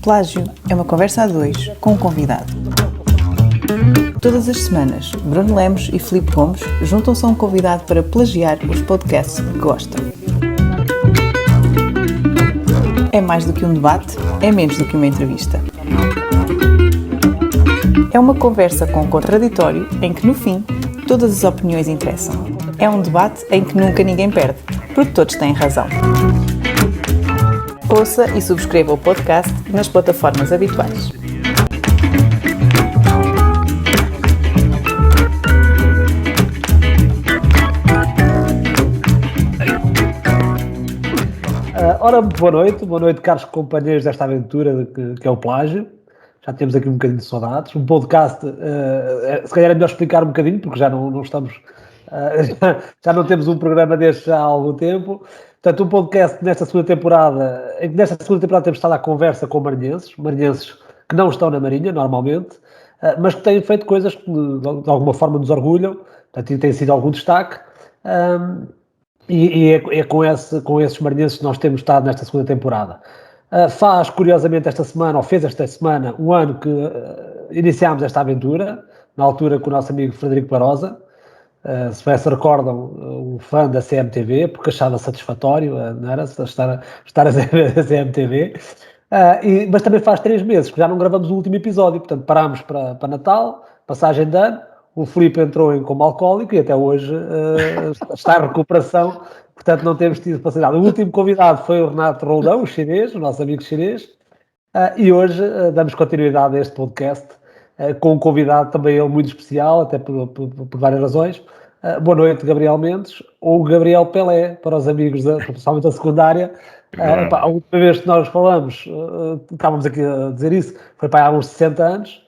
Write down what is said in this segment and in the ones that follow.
Plágio é uma conversa a dois com um convidado. Todas as semanas, Bruno Lemos e Filipe Gomes juntam-se a um convidado para plagiar os podcasts que gostam. É mais do que um debate, é menos do que uma entrevista. É uma conversa com um contraditório em que, no fim, todas as opiniões interessam. É um debate em que nunca ninguém perde, porque todos têm razão. Ouça e subscreva o podcast nas plataformas habituais. Ora, boa noite, caros companheiros desta aventura que é o Plágio. Já temos aqui um bocadinho de saudades. Um podcast, se calhar é melhor explicar um bocadinho, porque já não estamos, já não temos um programa deste já há algum tempo. Portanto, um podcast nesta segunda temporada temos estado à conversa com marinhenses que não estão na Marinha, normalmente, mas que têm feito coisas que de alguma forma nos orgulham, portanto, tem sido algum destaque. E é com esses marinhenses que nós temos estado nesta segunda temporada. Faz, curiosamente, fez esta semana, um ano que iniciámos esta aventura, na altura com o nosso amigo Frederico Barosa. Se bem se recordam, um fã da CMTV, porque achava satisfatório, não era? Estar a ver a CMTV. Mas também faz 3 meses que já não gravamos o último episódio, portanto parámos para Natal, passagem de ano. O Filipe entrou como alcoólico e até hoje está em recuperação, portanto não temos tido facilidade. O último convidado foi o Renato Roldão, o chinês, o nosso amigo chinês, e hoje damos continuidade a este podcast com um convidado também ele muito especial, até por várias razões. Boa noite, Gabriel Mendes, ou Gabriel Pelé, para os amigos, principalmente da secundária. A última vez que nós falamos, estávamos aqui a dizer isso, foi para há uns 60 anos.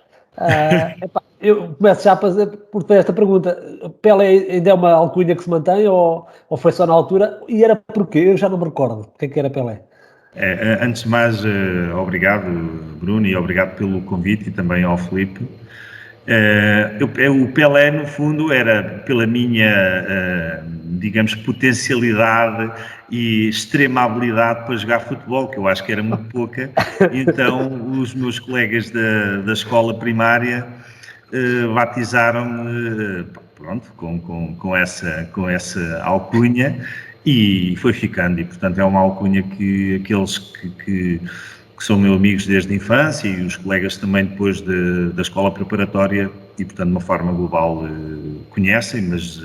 Eu começo já a fazer por esta pergunta. Pelé ainda é uma alcunha que se mantém ou foi só na altura? E era porquê? Eu já não me recordo. O que era Pelé? Antes de mais, obrigado, Bruno, e obrigado pelo convite e também ao Filipe. O Pelé, no fundo, era pela minha, digamos, potencialidade e extrema habilidade para jogar futebol, que eu acho que era muito pouca. Então, os meus colegas da escola primária batizaram-me, pronto, com essa alcunha, e foi ficando. E, portanto, é uma alcunha que aqueles que são meus amigos desde a infância e os colegas também depois da escola preparatória e, portanto, de uma forma global conhecem, mas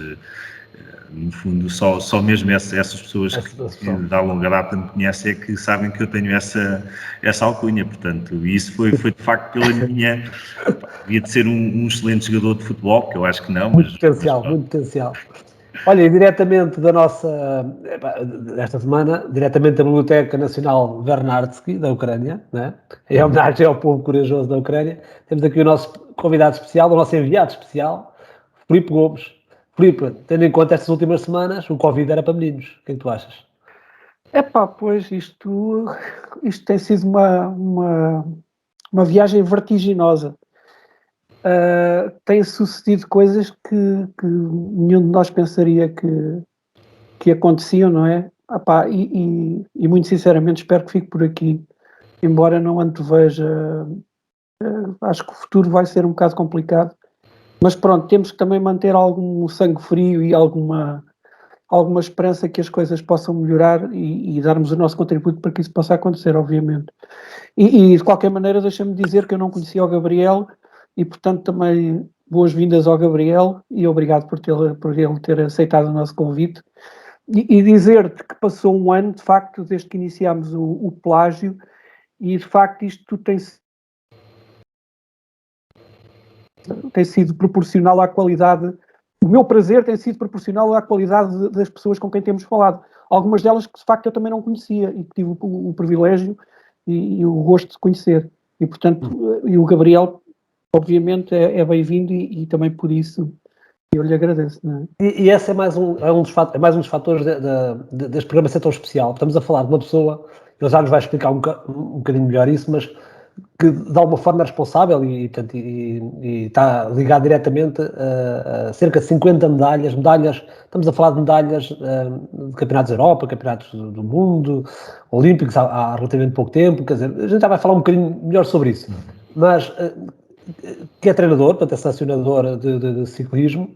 no fundo só mesmo essas pessoas que da longa data me conhecem é que sabem que eu tenho essa alcunha, portanto, e isso foi de facto pela minha... Devia de ser um excelente jogador de futebol, que eu acho que não, muito potencial. Olha, e diretamente desta semana, diretamente da Biblioteca Nacional Vernadsky, da Ucrânia, né? Em homenagem ao povo corajoso da Ucrânia, temos aqui o nosso convidado especial, o nosso enviado especial, Filipe Gomes. Filipe, tendo em conta estas últimas semanas, o Covid era para meninos. O que é que tu achas? Pois isto tem sido uma viagem vertiginosa. Têm sucedido coisas que nenhum de nós pensaria que aconteciam, não é? E muito sinceramente espero que fique por aqui, embora não anteveja. Acho que o futuro vai ser um bocado complicado, mas pronto, temos que também manter algum sangue frio e alguma esperança que as coisas possam melhorar e darmos o nosso contributo para que isso possa acontecer, obviamente. E de qualquer maneira, deixa-me dizer que eu não conhecia o Gabriel e, portanto, também boas-vindas ao Gabriel e obrigado por ele ter aceitado o nosso convite. E dizer-te que passou um ano, de facto, desde que iniciámos o Plágio, e de facto isto tem sido proporcional à qualidade. O meu prazer tem sido proporcional à qualidade das pessoas com quem temos falado. Algumas delas que, de facto, eu também não conhecia e que tive o privilégio e o gosto de conhecer. E, portanto, e o Gabriel, obviamente, é bem-vindo e também por isso eu lhe agradeço. Não é? E esse é mais um dos fatores deste programa ser tão especial. Estamos a falar de uma pessoa, ele já nos vai explicar um bocadinho melhor isso, mas que de alguma forma é responsável e está ligado diretamente a cerca de 50 medalhas, estamos a falar de medalhas de campeonatos da Europa, campeonatos do mundo, olímpicos há relativamente pouco tempo, quer dizer, a gente já vai falar um bocadinho melhor sobre isso, mas que é treinador, portanto é sancionador de ciclismo,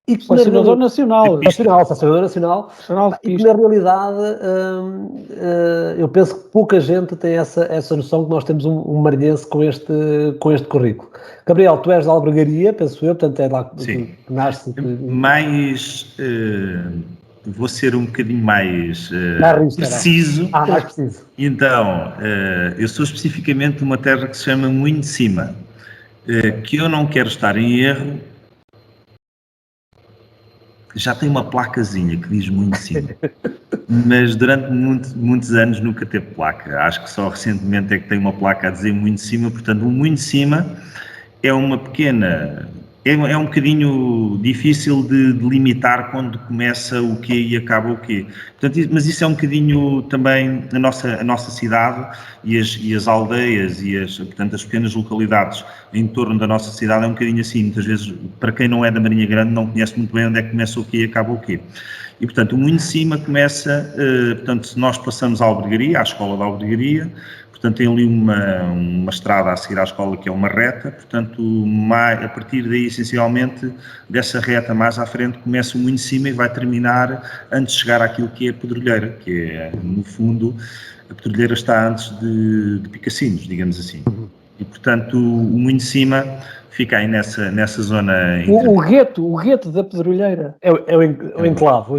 e que Selecionador nacional. Selecionador nacional, e que na realidade eu penso que pouca gente tem essa noção que nós temos um marinhense com este currículo. Gabriel, tu és de Albergaria, penso eu, portanto é lá que nasce. Vou ser um bocadinho mais preciso. Mais preciso. Então, eu sou especificamente de uma terra que se chama Moinho de Cima, que eu não quero estar em erro. Já tem uma placazinha que diz Moinho de Cima, mas durante muitos anos nunca teve placa. Acho que só recentemente é que tem uma placa a dizer Moinho de Cima. Portanto, o Moinho de Cima é uma pequena... É um bocadinho difícil de delimitar quando começa o quê e acaba o quê. Portanto, mas isso é um bocadinho também a nossa cidade e as aldeias e portanto, as pequenas localidades em torno da nossa cidade é um bocadinho assim. Muitas vezes, para quem não é da Marinha Grande, não conhece muito bem onde é que começa o quê e acaba o quê. E, portanto, o Moinho de Cima começa, portanto, se nós passamos à Albergaria, à escola da Albergaria, portanto, tem ali uma estrada a seguir à escola que é uma reta, portanto, a partir daí, essencialmente, dessa reta mais à frente, começa o Moinho de Cima e vai terminar antes de chegar àquilo que é a Pedrolheira, que é, no fundo, a Pedrolheira está antes de Picassinos, digamos assim. E, portanto, o Moinho de Cima fica aí nessa zona... O gueto da Pedrolheira. É o enclave.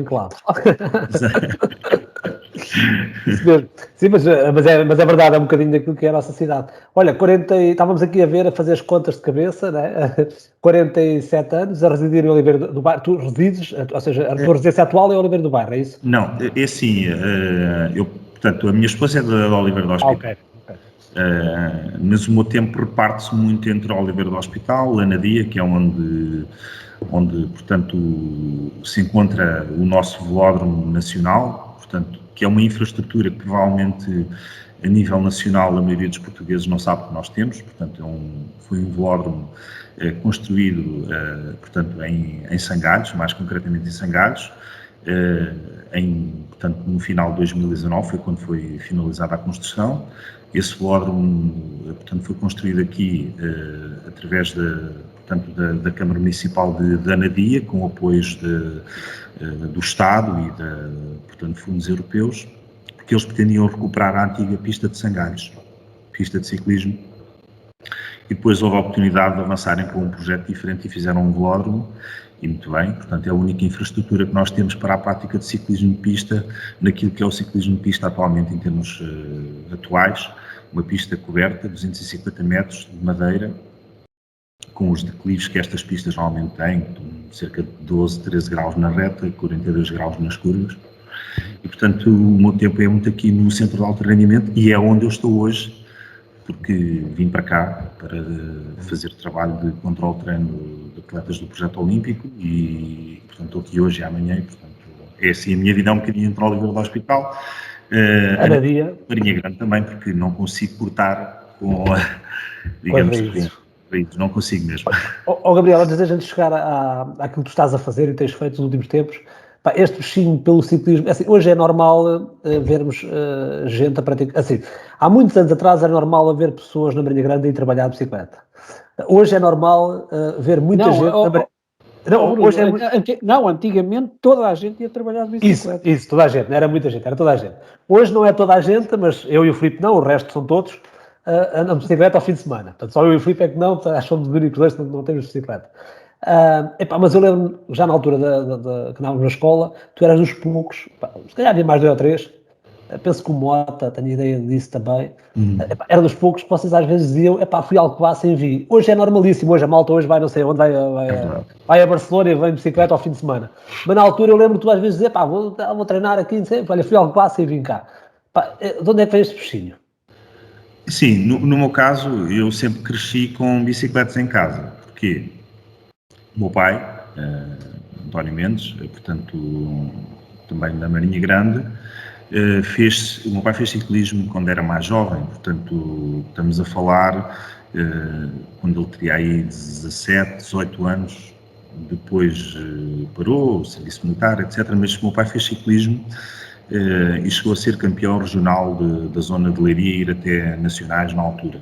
Sim, mas é verdade, é um bocadinho daquilo que é a nossa cidade. Olha, estávamos aqui a fazer as contas de cabeça, né? 47 anos, a residir em Oliveira do Bairro. Tu resides, ou seja, a tua residência atual é Oliveira do Bairro, é isso? Não, é assim, portanto, a minha esposa é de Oliveira do Hospital. Ok. Mas o meu tempo reparte-se muito entre Oliveira do Hospital, Lanadia, que é onde, portanto, se encontra o nosso velódromo nacional, portanto, que é uma infraestrutura que provavelmente a nível nacional a maioria dos portugueses não sabe que nós temos, portanto foi um velódromo construído, portanto, em Sangalhos, mais concretamente em Sangalhos, portanto, no final de 2019 foi quando foi finalizada a construção. Esse velódromo, portanto, foi construído aqui através da Câmara Municipal de Anadia, com apoios do Estado e portanto, fundos europeus, porque eles pretendiam recuperar a antiga pista de Sangalhos, pista de ciclismo, e depois houve a oportunidade de avançarem para um projeto diferente e fizeram um velódromo, e muito bem, portanto é a única infraestrutura que nós temos para a prática de ciclismo de pista, naquilo que é o ciclismo de pista atualmente em termos atuais, uma pista coberta, 250 metros de madeira, com os declives que estas pistas normalmente têm, cerca de 12, 13 graus na reta, 42 graus nas curvas, e portanto o meu tempo é muito aqui no centro de alto rendimento e é onde eu estou hoje, porque vim para cá para fazer trabalho de controle de treino de atletas do projeto olímpico e portanto estou aqui hoje e amanhã, e portanto é assim a minha vida é um bocadinho entre Oliveira do Hospital, Marinha Grande também, porque não consigo cortar com, digamos, não consigo mesmo. Gabriel, antes da gente chegar àquilo que tu estás a fazer e tens feito nos últimos tempos, este bichinho pelo ciclismo, assim, hoje é normal vermos gente a praticar, assim, há muitos anos atrás era normal haver pessoas na Marinha Grande a ir trabalhar de bicicleta. Hoje é normal ver muita gente... Antigamente toda a gente ia trabalhar de bicicleta. Isso, toda a gente, era muita gente, era toda a gente. Hoje não é toda a gente, mas eu e o Filipe não, o resto são todos, andam de bicicleta ao fim de semana. Portanto, só eu e o Filipe é que não, acho que somos os únicos dois que não temos bicicleta. Mas eu lembro, já na altura que andávamos na escola, tu eras dos poucos, se calhar havia mais 2 ou 3, penso que o Mota, tenho ideia disso também, era dos poucos que vocês às vezes diziam, fui a Alcobaça e vi. Hoje é normalíssimo, hoje a malta vai não sei onde, vai a Barcelona e vem de bicicleta ao fim de semana. Mas na altura eu lembro tu às vezes dizer, vou treinar aqui, não sei, olha, fui a Alcobaça e vim cá. De onde é que vem este bichinho? Sim, no meu caso, eu sempre cresci com bicicletas em casa. Porquê? O meu pai, António Mendes, portanto, também da Marinha Grande, O meu pai fez ciclismo quando era mais jovem, portanto, estamos a falar quando ele teria aí 17, 18 anos, depois parou, serviço militar, etc. Mas o meu pai fez ciclismo e chegou a ser campeão regional da zona de Leiria e ir até nacionais na altura.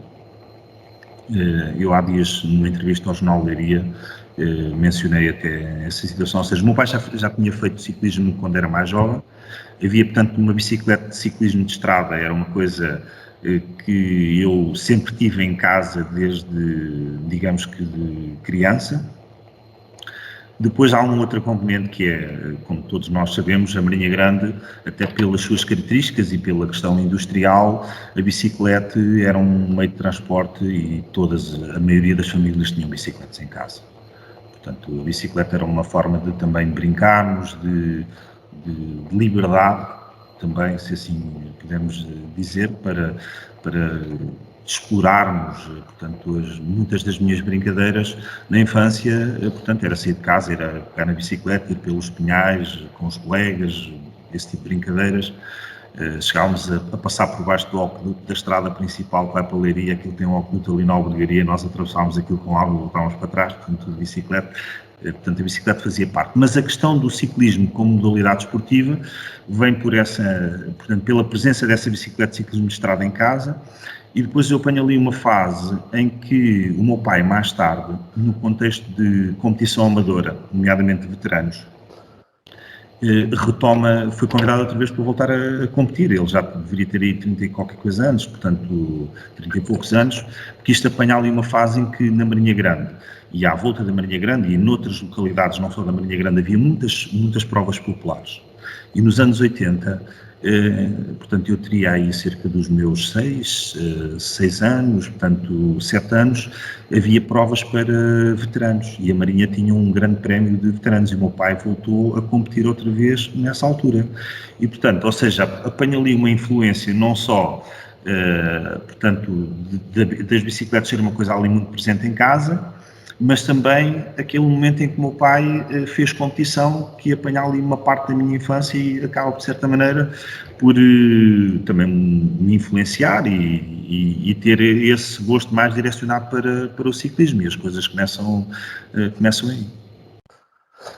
Eu há dias, numa entrevista ao Jornal de Leiria, mencionei até essa situação, ou seja, o meu pai já tinha feito ciclismo quando era mais jovem. Havia, portanto, uma bicicleta de ciclismo de estrada, era uma coisa que eu sempre tive em casa desde, digamos que de criança. Depois há uma outra componente que é, como todos nós sabemos, a Marinha Grande, até pelas suas características e pela questão industrial, a bicicleta era um meio de transporte e a maioria das famílias tinham bicicletas em casa. Portanto, a bicicleta era uma forma de também brincarmos, de liberdade, também, se assim pudermos dizer, para explorarmos, portanto, muitas das minhas brincadeiras na infância, portanto, era sair de casa, era pegar na bicicleta, ir pelos pinhais, com os colegas, esse tipo de brincadeiras. Chegávamos a passar por baixo do Ocoduto da estrada principal que vai para a Leiria, aquilo tem um Ocoduto ali na Albergaria, nós atravessávamos aquilo com água e voltávamos para trás, portanto, de bicicleta. Portanto, a bicicleta fazia parte. Mas a questão do ciclismo como modalidade esportiva vem portanto, pela presença dessa bicicleta de ciclismo de estrada em casa. E depois eu apanho ali uma fase em que o meu pai, mais tarde, no contexto de competição amadora, nomeadamente de veteranos, foi convidado outra vez para voltar a competir. Ele já deveria ter aí 30 e qualquer coisa anos, portanto 30 e poucos anos, porque isto apanha ali uma fase em que na Marinha Grande e à volta da Marinha Grande e noutras localidades, não só da Marinha Grande, havia muitas provas populares. E nos anos 80, portanto, eu teria aí cerca dos meus 6 anos, portanto, 7 anos, havia provas para veteranos e a Marinha tinha um grande prémio de veteranos e o meu pai voltou a competir outra vez nessa altura. E, portanto, ou seja, apanha ali uma influência não só, portanto, das bicicletas ser uma coisa ali muito presente em casa, mas também aquele momento em que o meu pai fez competição, que apanha ali uma parte da minha infância e acaba, de certa maneira, por também me influenciar e ter esse gosto mais direcionado para o ciclismo, e as coisas começam aí.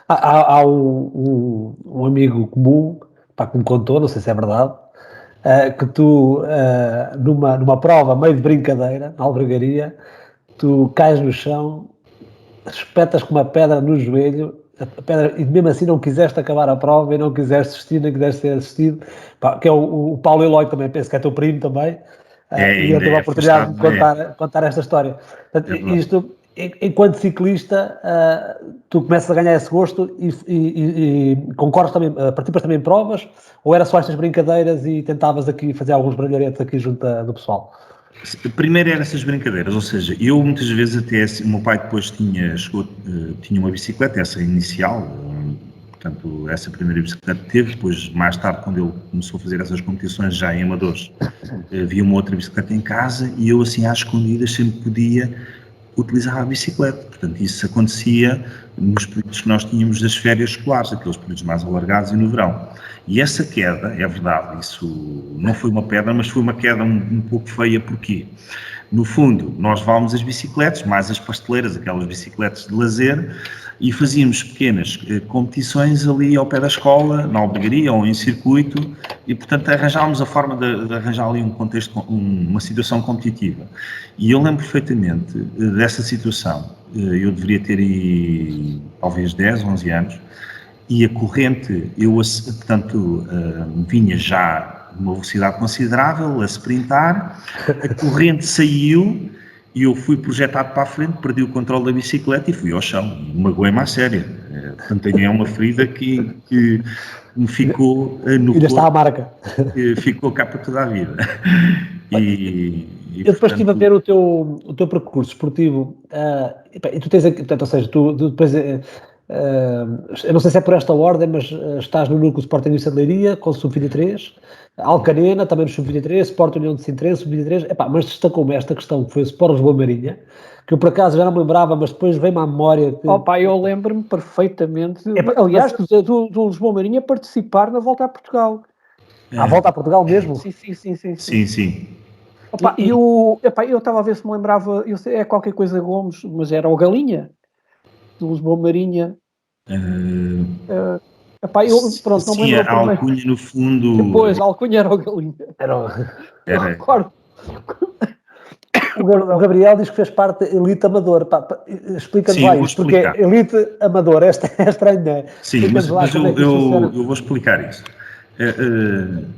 Há um amigo comum, que me contou, não sei se é verdade, que tu, numa prova meio de brincadeira, na albergaria, tu cais no chão, espetas com uma pedra no joelho, a pedra, e mesmo assim não quiseste acabar a prova e não quiseste assistir, nem quiseste ser assistido, que é o Paulo Eloy também, penso que é teu primo também, e eu tive a oportunidade de contar esta história. Portanto, isto, enquanto ciclista, tu começas a ganhar esse gosto e concorres também, participas também em provas, ou era só estas brincadeiras e tentavas aqui fazer alguns brilharetes aqui junto do pessoal? Primeiro eram essas brincadeiras, ou seja, eu muitas vezes até, o meu pai depois tinha uma bicicleta, essa inicial, portanto, essa primeira bicicleta teve, depois mais tarde, quando ele começou a fazer essas competições já em amadores, havia uma outra bicicleta em casa e eu assim às escondidas sempre podia utilizar a bicicleta, portanto isso acontecia nos períodos que nós tínhamos das férias escolares, aqueles períodos mais alargados e no verão. E essa queda, é verdade, isso não foi uma pedra, mas foi uma queda um pouco feia, porquê? No fundo, nós levávamos as bicicletas, mais as pasteleiras, aquelas bicicletas de lazer, e fazíamos pequenas competições ali ao pé da escola, na albergaria ou em circuito, e portanto arranjávamos a forma de arranjar ali um contexto, uma situação competitiva. E eu lembro perfeitamente dessa situação, eu deveria ter aí talvez 10, 11 anos, e a corrente, portanto, vinha já numa velocidade considerável, a sprintar, a corrente saiu e eu fui projetado para a frente, perdi o controle da bicicleta e fui ao chão, magoei-me à séria. Portanto, tenho uma ferida que me ficou no corpo. Está a marca. Ficou cá para toda a vida. Eu depois estive a ver o teu percurso esportivo, e tu tens aqui, portanto, ou seja, tu depois... eu não sei se é por esta ordem, mas estás no núcleo Sport Indústria de Leiria, com o Sub-23, Alcanena, também no Sub-23, Sport União de Sintra, Sub-23, mas destacou-me esta questão que foi o Sport Lisboa Marinha, que eu por acaso já não me lembrava, mas depois veio-me à memória. Eu lembro-me perfeitamente, aliás, do Lisboa Marinha participar na volta a Portugal. À volta a Portugal mesmo? Sim. Opa, eu estava a ver se me lembrava, é qualquer coisa Gomes, mas era o Galinha, do Lisboa Marinha. Pronto, não me Sim, lembro a o primeiro. alcunha no fundo... Depois, a alcunha era o Galinha. Eu recordo. O Gabriel diz que fez parte da elite amador. Explica-nos Sim, lá eu vou isto, porque explicar. elite amador, esta é estranho, não é? Sim, mas como é que isso funciona. eu vou explicar isso.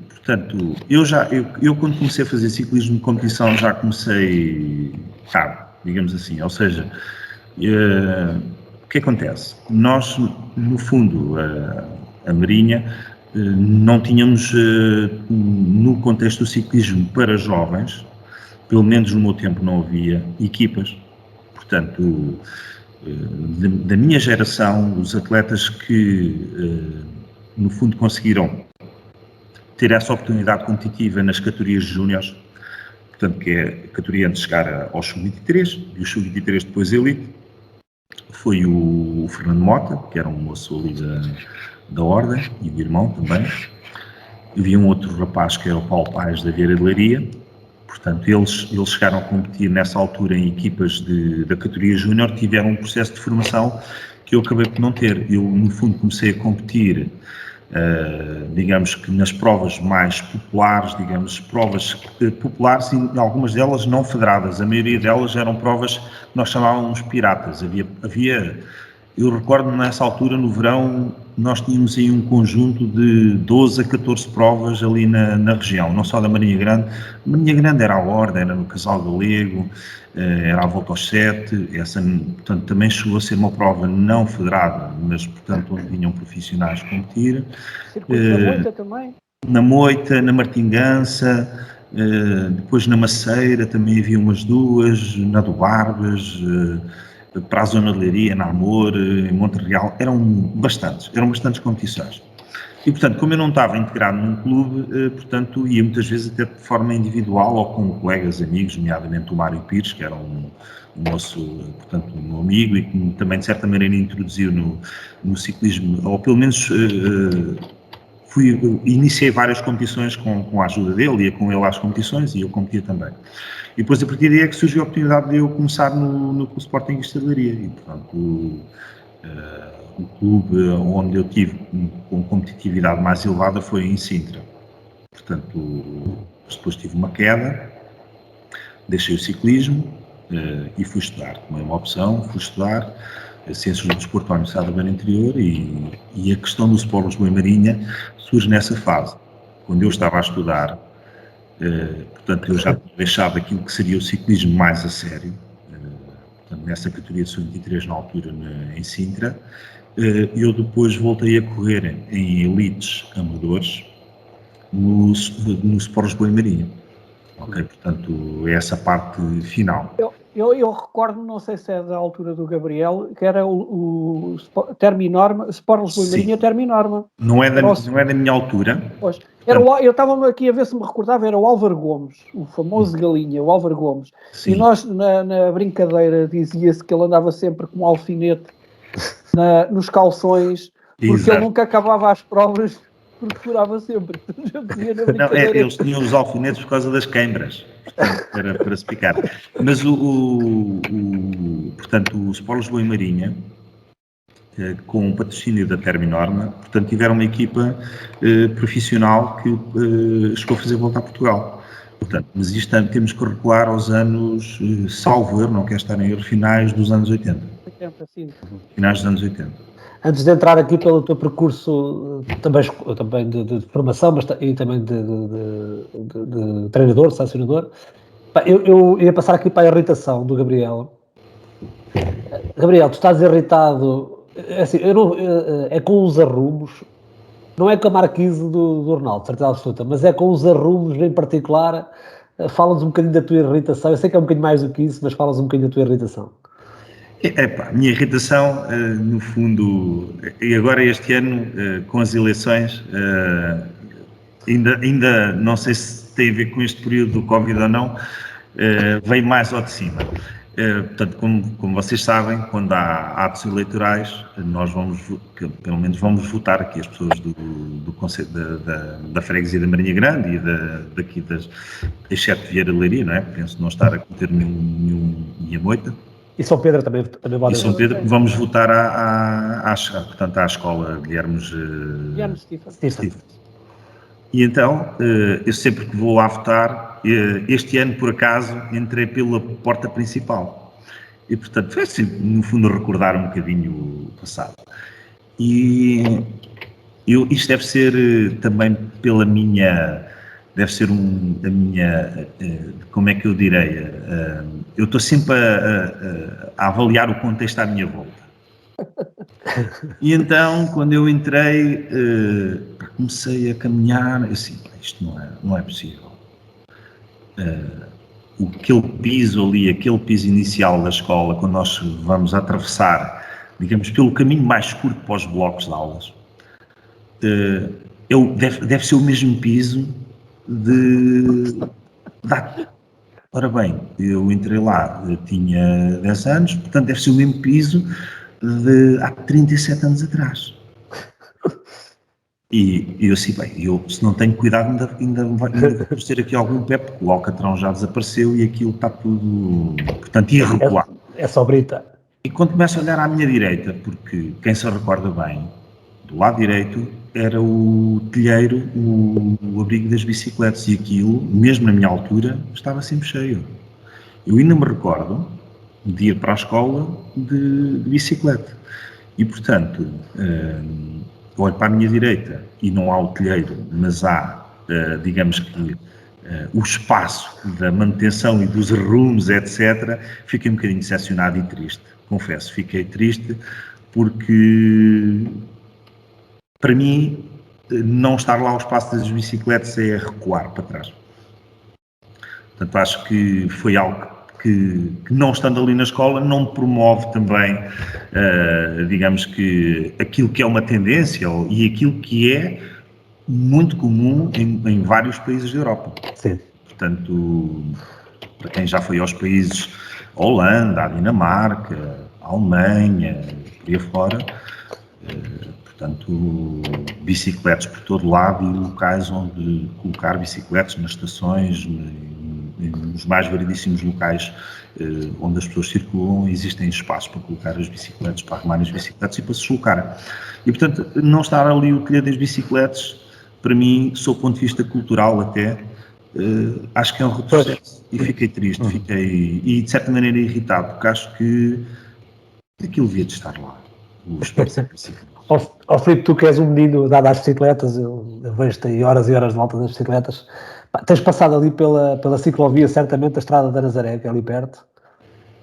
Portanto, eu quando comecei a fazer ciclismo de competição já comecei tarde, digamos assim, ou seja, o que acontece? Nós, no fundo, a Marinha, não tínhamos, no contexto do ciclismo para jovens, pelo menos no meu tempo não havia equipas, portanto, da minha geração, os atletas que, no fundo, conseguiram ter essa oportunidade competitiva nas categorias júniores, portanto, que é a categoria antes de chegar aos sub-23, e os sub-23 depois elite, foi o Fernando Mota, que era um moço ali da Ordem, e o irmão também. Havia um outro rapaz que era o Paulo Paes da Vieira de Leiria. Portanto, eles chegaram a competir nessa altura em equipas da categoria júnior, tiveram um processo de formação que eu acabei por não ter. Eu, no fundo, comecei a competir, digamos que nas provas mais populares, provas populares e algumas delas não federadas. A maioria delas eram provas que nós chamávamos piratas. Eu recordo nessa altura, no verão, nós tínhamos aí um conjunto de 12 a 14 provas ali na região, não só da Marinha Grande. A Marinha Grande era a Horda, era no Casal Galego, era a Volta aos Sete, essa, portanto, também chegou a ser uma prova não federada, mas, portanto, onde vinham profissionais competir. Circuito da Moita também? Na Moita, na Martingança, depois na Maceira também havia umas duas, na do Barbas, para a zona de Leiria, na Amor, em Montreal, eram bastantes competições. E, portanto, como eu não estava integrado num clube, portanto, ia muitas vezes até de forma individual ou com colegas, amigos, nomeadamente o Mário Pires, que era um moço, portanto, um meu amigo e que também, de certa maneira, introduziu no ciclismo, ou pelo menos iniciei várias competições com a ajuda dele, ia com ele às competições e eu competia também. E depois, a partir daí, é que surgiu a oportunidade de eu começar no Clube Sporting de Leiria. E, portanto, o clube onde eu tive com competitividade mais elevada foi em Sintra. Portanto, depois tive uma queda, deixei o ciclismo e fui estudar. Tomei uma opção, fui estudar Ciências do Desporto à Universidade da Beira Interior e a questão do Sport Lisboa e Marinha surge nessa fase. Quando eu estava a estudar, portanto, eu já tinha deixado aquilo que seria o ciclismo mais a sério, portanto, nessa categoria de sub-23 na altura em Sintra. Eu depois voltei a correr em elites amadores no Sport Lisboa e Marinha. Ok, portanto, é essa parte final. Eu recordo, não sei se é da altura do Gabriel, que era o Terminorma, Sport Lisboa e Marinha Terminorma. Não é da minha altura. Pois. Eu estava aqui a ver se me recordava, era o Álvaro Gomes, o famoso Galinha, o Álvaro Gomes. Sim. E nós, na brincadeira, dizia-se que ele andava sempre com um alfinete nos calções, porque Exato. Ele nunca acabava as provas, porque furava sempre. Não, eles tinham os alfinetes por causa das queimbras, portanto, para se picar. Mas portanto, o Sport Lisboa e Marinha, com o patrocínio da Terminorma, portanto, tiveram uma equipa profissional que chegou a fazer volta a Portugal. Portanto, mas isto temos que recuar aos anos, salvo erro, não quero estar em erro, finais dos anos 80. Finais dos anos 80. Antes de entrar aqui pelo teu percurso também de formação, mas e também de treinador, sancionador, eu ia passar aqui para a irritação do Gabriel. Gabriel, tu estás irritado, assim, é com os arrumos, não é com a marquise do Ronaldo, certeza absoluta, mas é com os arrumos em particular. Fala-nos um bocadinho da tua irritação. Eu sei que é um bocadinho mais do que isso, mas fala-nos um bocadinho da tua irritação. A minha irritação, no fundo, e agora este ano, com as eleições, ainda não sei se tem a ver com este período do Covid ou não, veio mais ao de cima. Portanto, como vocês sabem, quando há atos eleitorais, nós pelo menos vamos votar aqui as pessoas do Conselho da Freguesia da Marinha Grande e daqui exceto Vieira de Leiria, não é? Penso não estar a cometer nenhuma moita. E São Pedro também E São Pedro, vamos votar portanto, à escola Guilherme Stephen. E então, eu sempre que vou lá votar, este ano, por acaso, entrei pela porta principal. E, portanto, foi assim, no fundo, recordar um bocadinho o passado. E isto deve ser também pela minha... Deve ser a minha... Como é que eu direi? Eu estou sempre a avaliar o contexto à minha volta. E então, quando eu entrei, comecei a caminhar, eu assim, isto não é possível. Aquele piso ali, aquele piso inicial da escola, quando nós vamos atravessar, digamos, pelo caminho mais curto para os blocos de aulas, deve ser o mesmo piso Ora bem, eu entrei lá, eu tinha 10 anos, portanto deve ser o mesmo piso de há 37 anos atrás. E eu assim, bem, se não tenho cuidado ainda vou ter aqui algum pé, porque o Alcatrão já desapareceu e aquilo está tudo, portanto, ia recuar. É só brita. E quando começo a olhar à minha direita, porque quem se recorda bem, do lado direito era o telheiro, o abrigo das bicicletas, e aquilo, mesmo na minha altura, estava sempre cheio. Eu ainda me recordo de ir para a escola de bicicleta. E, portanto, olho para a minha direita e não há o telheiro, mas há, digamos que, o espaço da manutenção e dos rumos, etc. Fiquei um bocadinho decepcionado e triste, confesso. Fiquei triste porque, para mim, não estar lá ao espaço das bicicletas é recuar para trás. Portanto, acho que foi algo que não estando ali na escola, não promove também, digamos que, aquilo que é uma tendência e aquilo que é muito comum em vários países da Europa. Sim. Portanto, para quem já foi aos países, a Holanda, a Dinamarca, a Alemanha, por aí afora, portanto, bicicletas por todo lado e locais onde colocar bicicletas nas estações, nos mais variedíssimos locais onde as pessoas circulam, existem espaços para colocar as bicicletas, para arrumar as bicicletas e para se deslocarem. E, portanto, não estar ali o telhado das bicicletas, para mim, sob o ponto de vista cultural até, acho que é um retrocesso. E fiquei triste, e de certa maneira irritado, porque acho que aquilo devia de estar lá. Ó Filipe, tu que és um menino dado às bicicletas, eu vejo-te aí horas e horas de volta das bicicletas. Tens passado ali pela ciclovia, certamente, a Estrada da Nazaré, que é ali perto.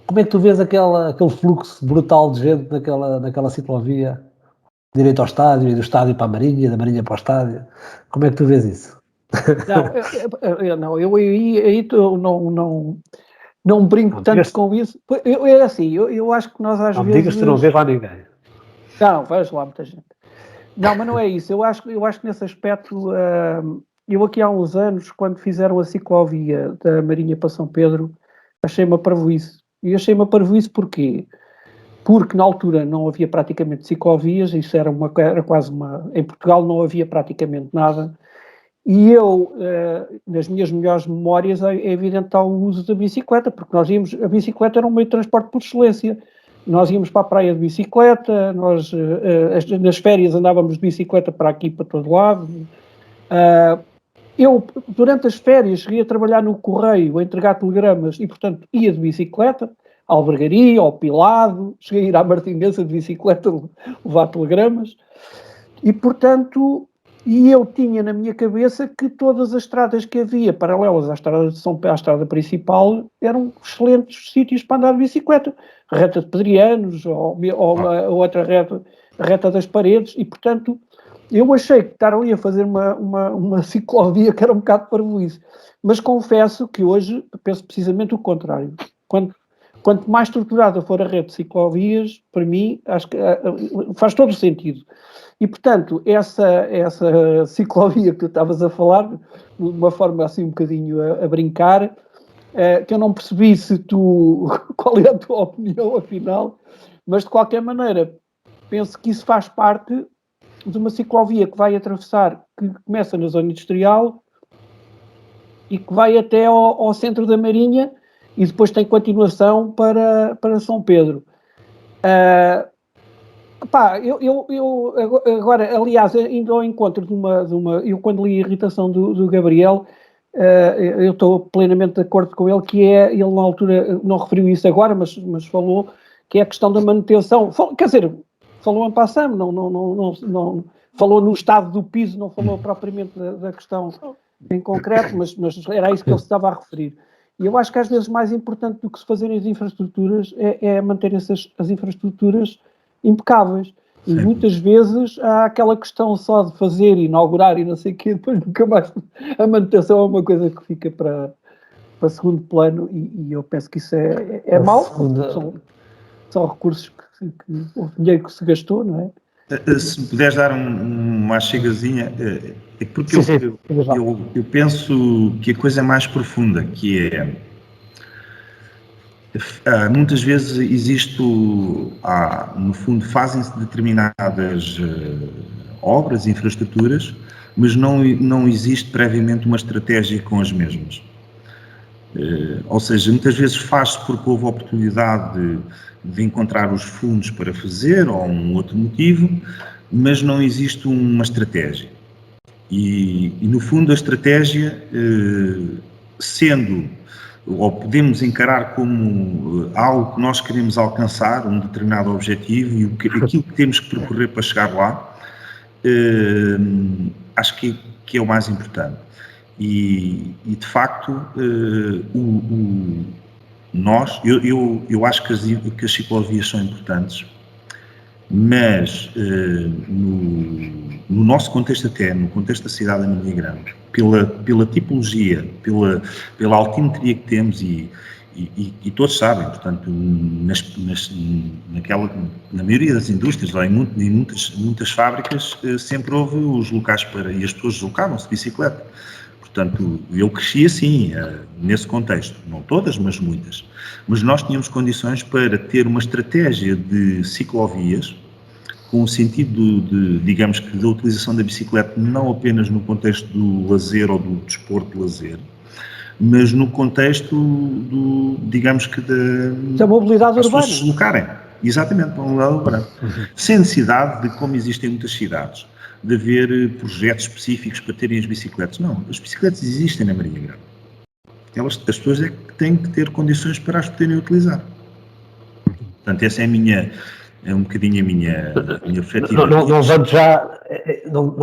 Como é que tu vês aquele fluxo brutal de gente naquela ciclovia, direito ao estádio, e do estádio para a Marinha, da Marinha para o estádio? Como é que tu vês isso? Eu aí não brinco tanto com isso. É assim, eu acho que nós às vezes... Não digas que tu não vês lá ninguém. Não, vejo lá muita gente. Não, mas não é isso. Eu acho que nesse aspecto, eu aqui há uns anos, quando fizeram a ciclovia da Marinha para São Pedro, achei-me a parvoíce. E achei-me a parvoíce porquê? Porque na altura não havia praticamente ciclovias, isso era quase uma... Em Portugal não havia praticamente nada. E eu, nas minhas melhores memórias, é evidente o uso da bicicleta, porque a bicicleta era um meio de transporte por excelência. Nós íamos para a praia de bicicleta, nós nas férias andávamos de bicicleta para aqui, para todo lado. Eu, durante as férias, cheguei a trabalhar no correio, a entregar telegramas e, portanto, ia de bicicleta, à albergaria, ao Pilado, cheguei a ir à Martinense de bicicleta levar telegramas. E, portanto... E eu tinha na minha cabeça que todas as estradas que havia paralelas à estrada de São Pedro, à estrada principal, eram excelentes sítios para andar de bicicleta. A reta de Pedrianos, ou outra reta, a reta das Paredes, e portanto eu achei que estar ali a fazer uma ciclovia que era um bocado parvoíce. Mas confesso que hoje penso precisamente o contrário. Quanto mais estruturada for a rede de ciclovias, para mim, acho que faz todo o sentido. E, portanto, essa ciclovia que tu estavas a falar, de uma forma assim um bocadinho a brincar, que eu não percebi qual é a tua opinião, afinal, mas de qualquer maneira, penso que isso faz parte de uma ciclovia que vai atravessar, que começa na zona industrial e que vai até ao centro da Marinha e depois tem continuação para São Pedro. Eu agora, aliás, indo ao encontro de uma eu quando li a irritação do Gabriel, eu estou plenamente de acordo com ele, ele na altura, não referiu isso agora, mas falou, que é a questão da manutenção, quer dizer, falou em passando, não falou no estado do piso, não falou propriamente da questão em concreto, mas era isso que ele se estava a referir. E eu acho que às vezes mais importante do que se fazerem as infraestruturas é manterem as infraestruturas impecáveis. E muitas vezes há aquela questão só de fazer, inaugurar e não sei o quê, depois nunca mais. A manutenção é uma coisa que fica para segundo plano e eu penso que isso é mau. São recursos o dinheiro que se gastou, não é? Se me puderes dar uma chegazinha, é porque eu penso que a coisa é mais profunda, que é muitas vezes existe, no fundo, fazem-se determinadas obras, infraestruturas, mas não existe previamente uma estratégia com as mesmas. Ou seja, muitas vezes faz-se porque houve a oportunidade de encontrar os fundos para fazer, ou um outro motivo, mas não existe uma estratégia. E no fundo, a estratégia, ou podemos encarar como algo que nós queremos alcançar, um determinado objetivo, e aquilo que temos que percorrer para chegar lá, acho que é o mais importante. E de facto, eu acho que as ciclovias são importantes, mas no nosso contexto, até no contexto da cidade da Marinha Grande, pela tipologia, pela altimetria que temos e todos sabem, portanto, na maioria das indústrias, lá em muitas fábricas, sempre houve os locais e as pessoas deslocavam-se de bicicleta. Portanto, eu cresci assim, nesse contexto. Não todas, mas muitas. Mas nós tínhamos condições para ter uma estratégia de ciclovias com o sentido digamos que, da utilização da bicicleta não apenas no contexto do lazer ou do desporto de lazer, mas no contexto digamos que da mobilidade urbana. As pessoas se deslocarem. Exatamente, para a mobilidade urbana. Sem necessidade de, como existem muitas cidades, de haver projetos específicos para terem as bicicletas. Não, as bicicletas existem na Marinha Grande. As pessoas é que têm que ter condições para as poderem utilizar. Portanto, essa é um bocadinho a minha perspectiva. Não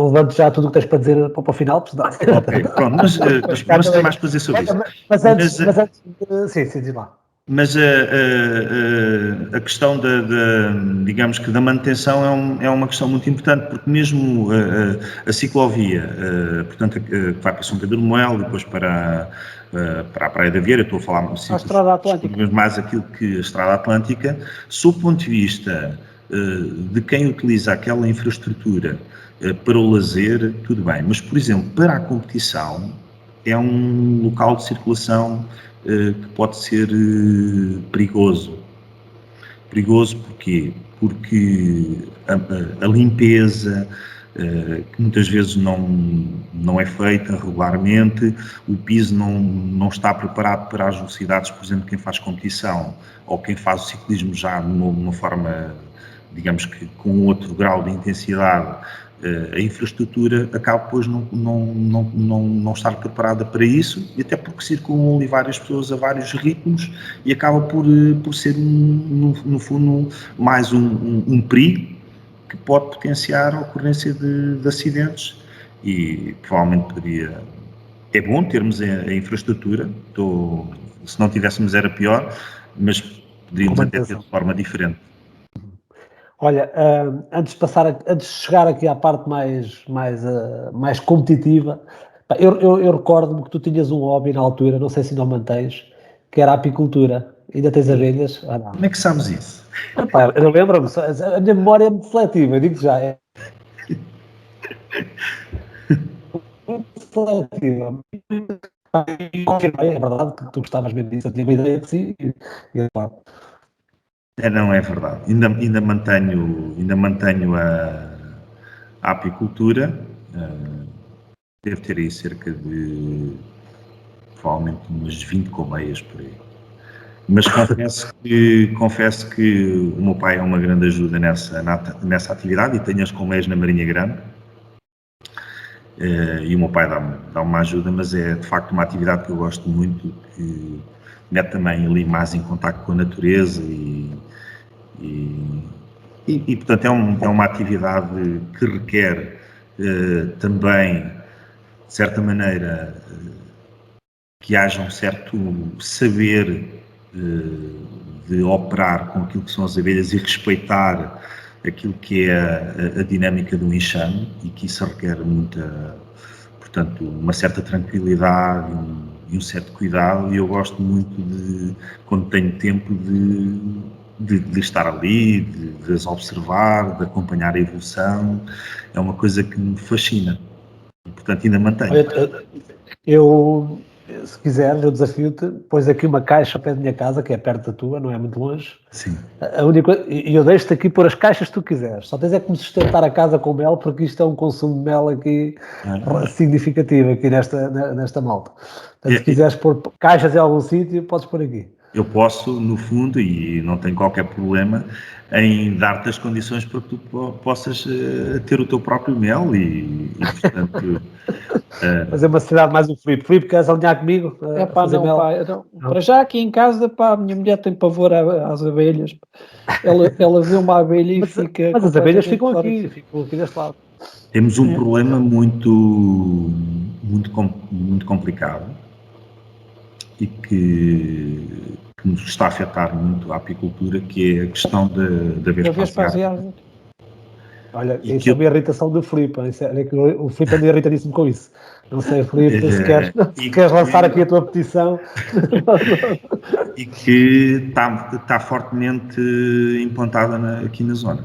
levantes já tudo o que tens para dizer para o final, senão... Ok, pronto, mas tem mais para dizer sobre isso. Mas antes, sim, diz lá. Mas a questão digamos que da manutenção é uma questão muito importante, porque mesmo a ciclovia, portanto, que vai para São Pedro do Moel, depois para a Praia da Vieira, estou a falar a Estrada Atlântica, mais aquilo que a Estrada Atlântica, sob o ponto de vista de quem utiliza aquela infraestrutura para o lazer, tudo bem, mas, por exemplo, para a competição, é um local de circulação que pode ser perigoso. Perigoso porquê? Porque a limpeza, que muitas vezes não é feita regularmente, o piso não está preparado para as velocidades, por exemplo, quem faz competição ou quem faz o ciclismo já numa forma, digamos que com outro grau de intensidade, a infraestrutura acaba depois não estar preparada para isso, e até porque circulam ali várias pessoas a vários ritmos e acaba por ser, no fundo, mais um perigo que pode potenciar a ocorrência de acidentes e provavelmente poderia... É bom termos a infraestrutura, se não tivéssemos era pior, mas poderíamos até ter de forma diferente. Olha, antes de chegar aqui à parte mais competitiva, eu recordo-me que tu tinhas um hobby na altura, não sei se ainda o mantens, que era a apicultura. Ainda tens abelhas? Não. Como é que sabes isso? Eu lembro-me, a minha memória é muito seletiva, eu digo já. É muito seletiva. E confirmei, é verdade, que tu gostavas mesmo disso, eu tinha uma ideia de si, e claro. Não é verdade. Ainda mantenho a apicultura. Devo ter aí cerca de, provavelmente, umas 20 colmeias por aí. Mas confesso que o meu pai é uma grande ajuda nessa atividade, e tenho as colmeias na Marinha Grande. E o meu pai dá uma ajuda, mas é de facto uma atividade que eu gosto muito, que mete também ali mais em contacto com a natureza e portanto é uma atividade que requer também, de certa maneira, que haja um certo saber de operar com aquilo que são as abelhas e respeitar aquilo que é a dinâmica do enxame, e que isso requer portanto, uma certa tranquilidade e um certo cuidado, e eu gosto muito de, quando tenho tempo, de estar ali, de as observar, de acompanhar a evolução. É uma coisa que me fascina e, portanto, ainda mantenho. Eu, se quiseres, eu desafio-te, pões aqui uma caixa ao pé da minha casa, que é perto da tua, não é muito longe. Sim. A única coisa, e eu deixo-te aqui pôr as caixas que tu quiseres, só tens é que me sustentar a casa com mel, porque isto é um consumo de mel aqui significativo aqui nesta malta. Portanto, se quiseres pôr caixas em algum sítio, podes pôr aqui. Eu posso, no fundo, e não tenho qualquer problema, em dar-te as condições para que tu possas ter o teu próprio mel e portanto... Fazer uma sociedade mais o Filipe. Filipe, queres alinhar comigo? Fazer mel? Não. Para já aqui em casa, a minha mulher tem pavor às abelhas. Ela vê uma abelha e fica... Mas as abelhas ficam aqui deste lado. Temos um problema muito complicado e que nos está a afetar muito a apicultura, que é a questão da vespa asiática. Olha, isso é uma irritação do Filipe. O Filipe anda irritadíssimo com isso. Não sei, Filipe, se queres lançar aqui a tua petição. E que está fortemente implantada aqui na zona,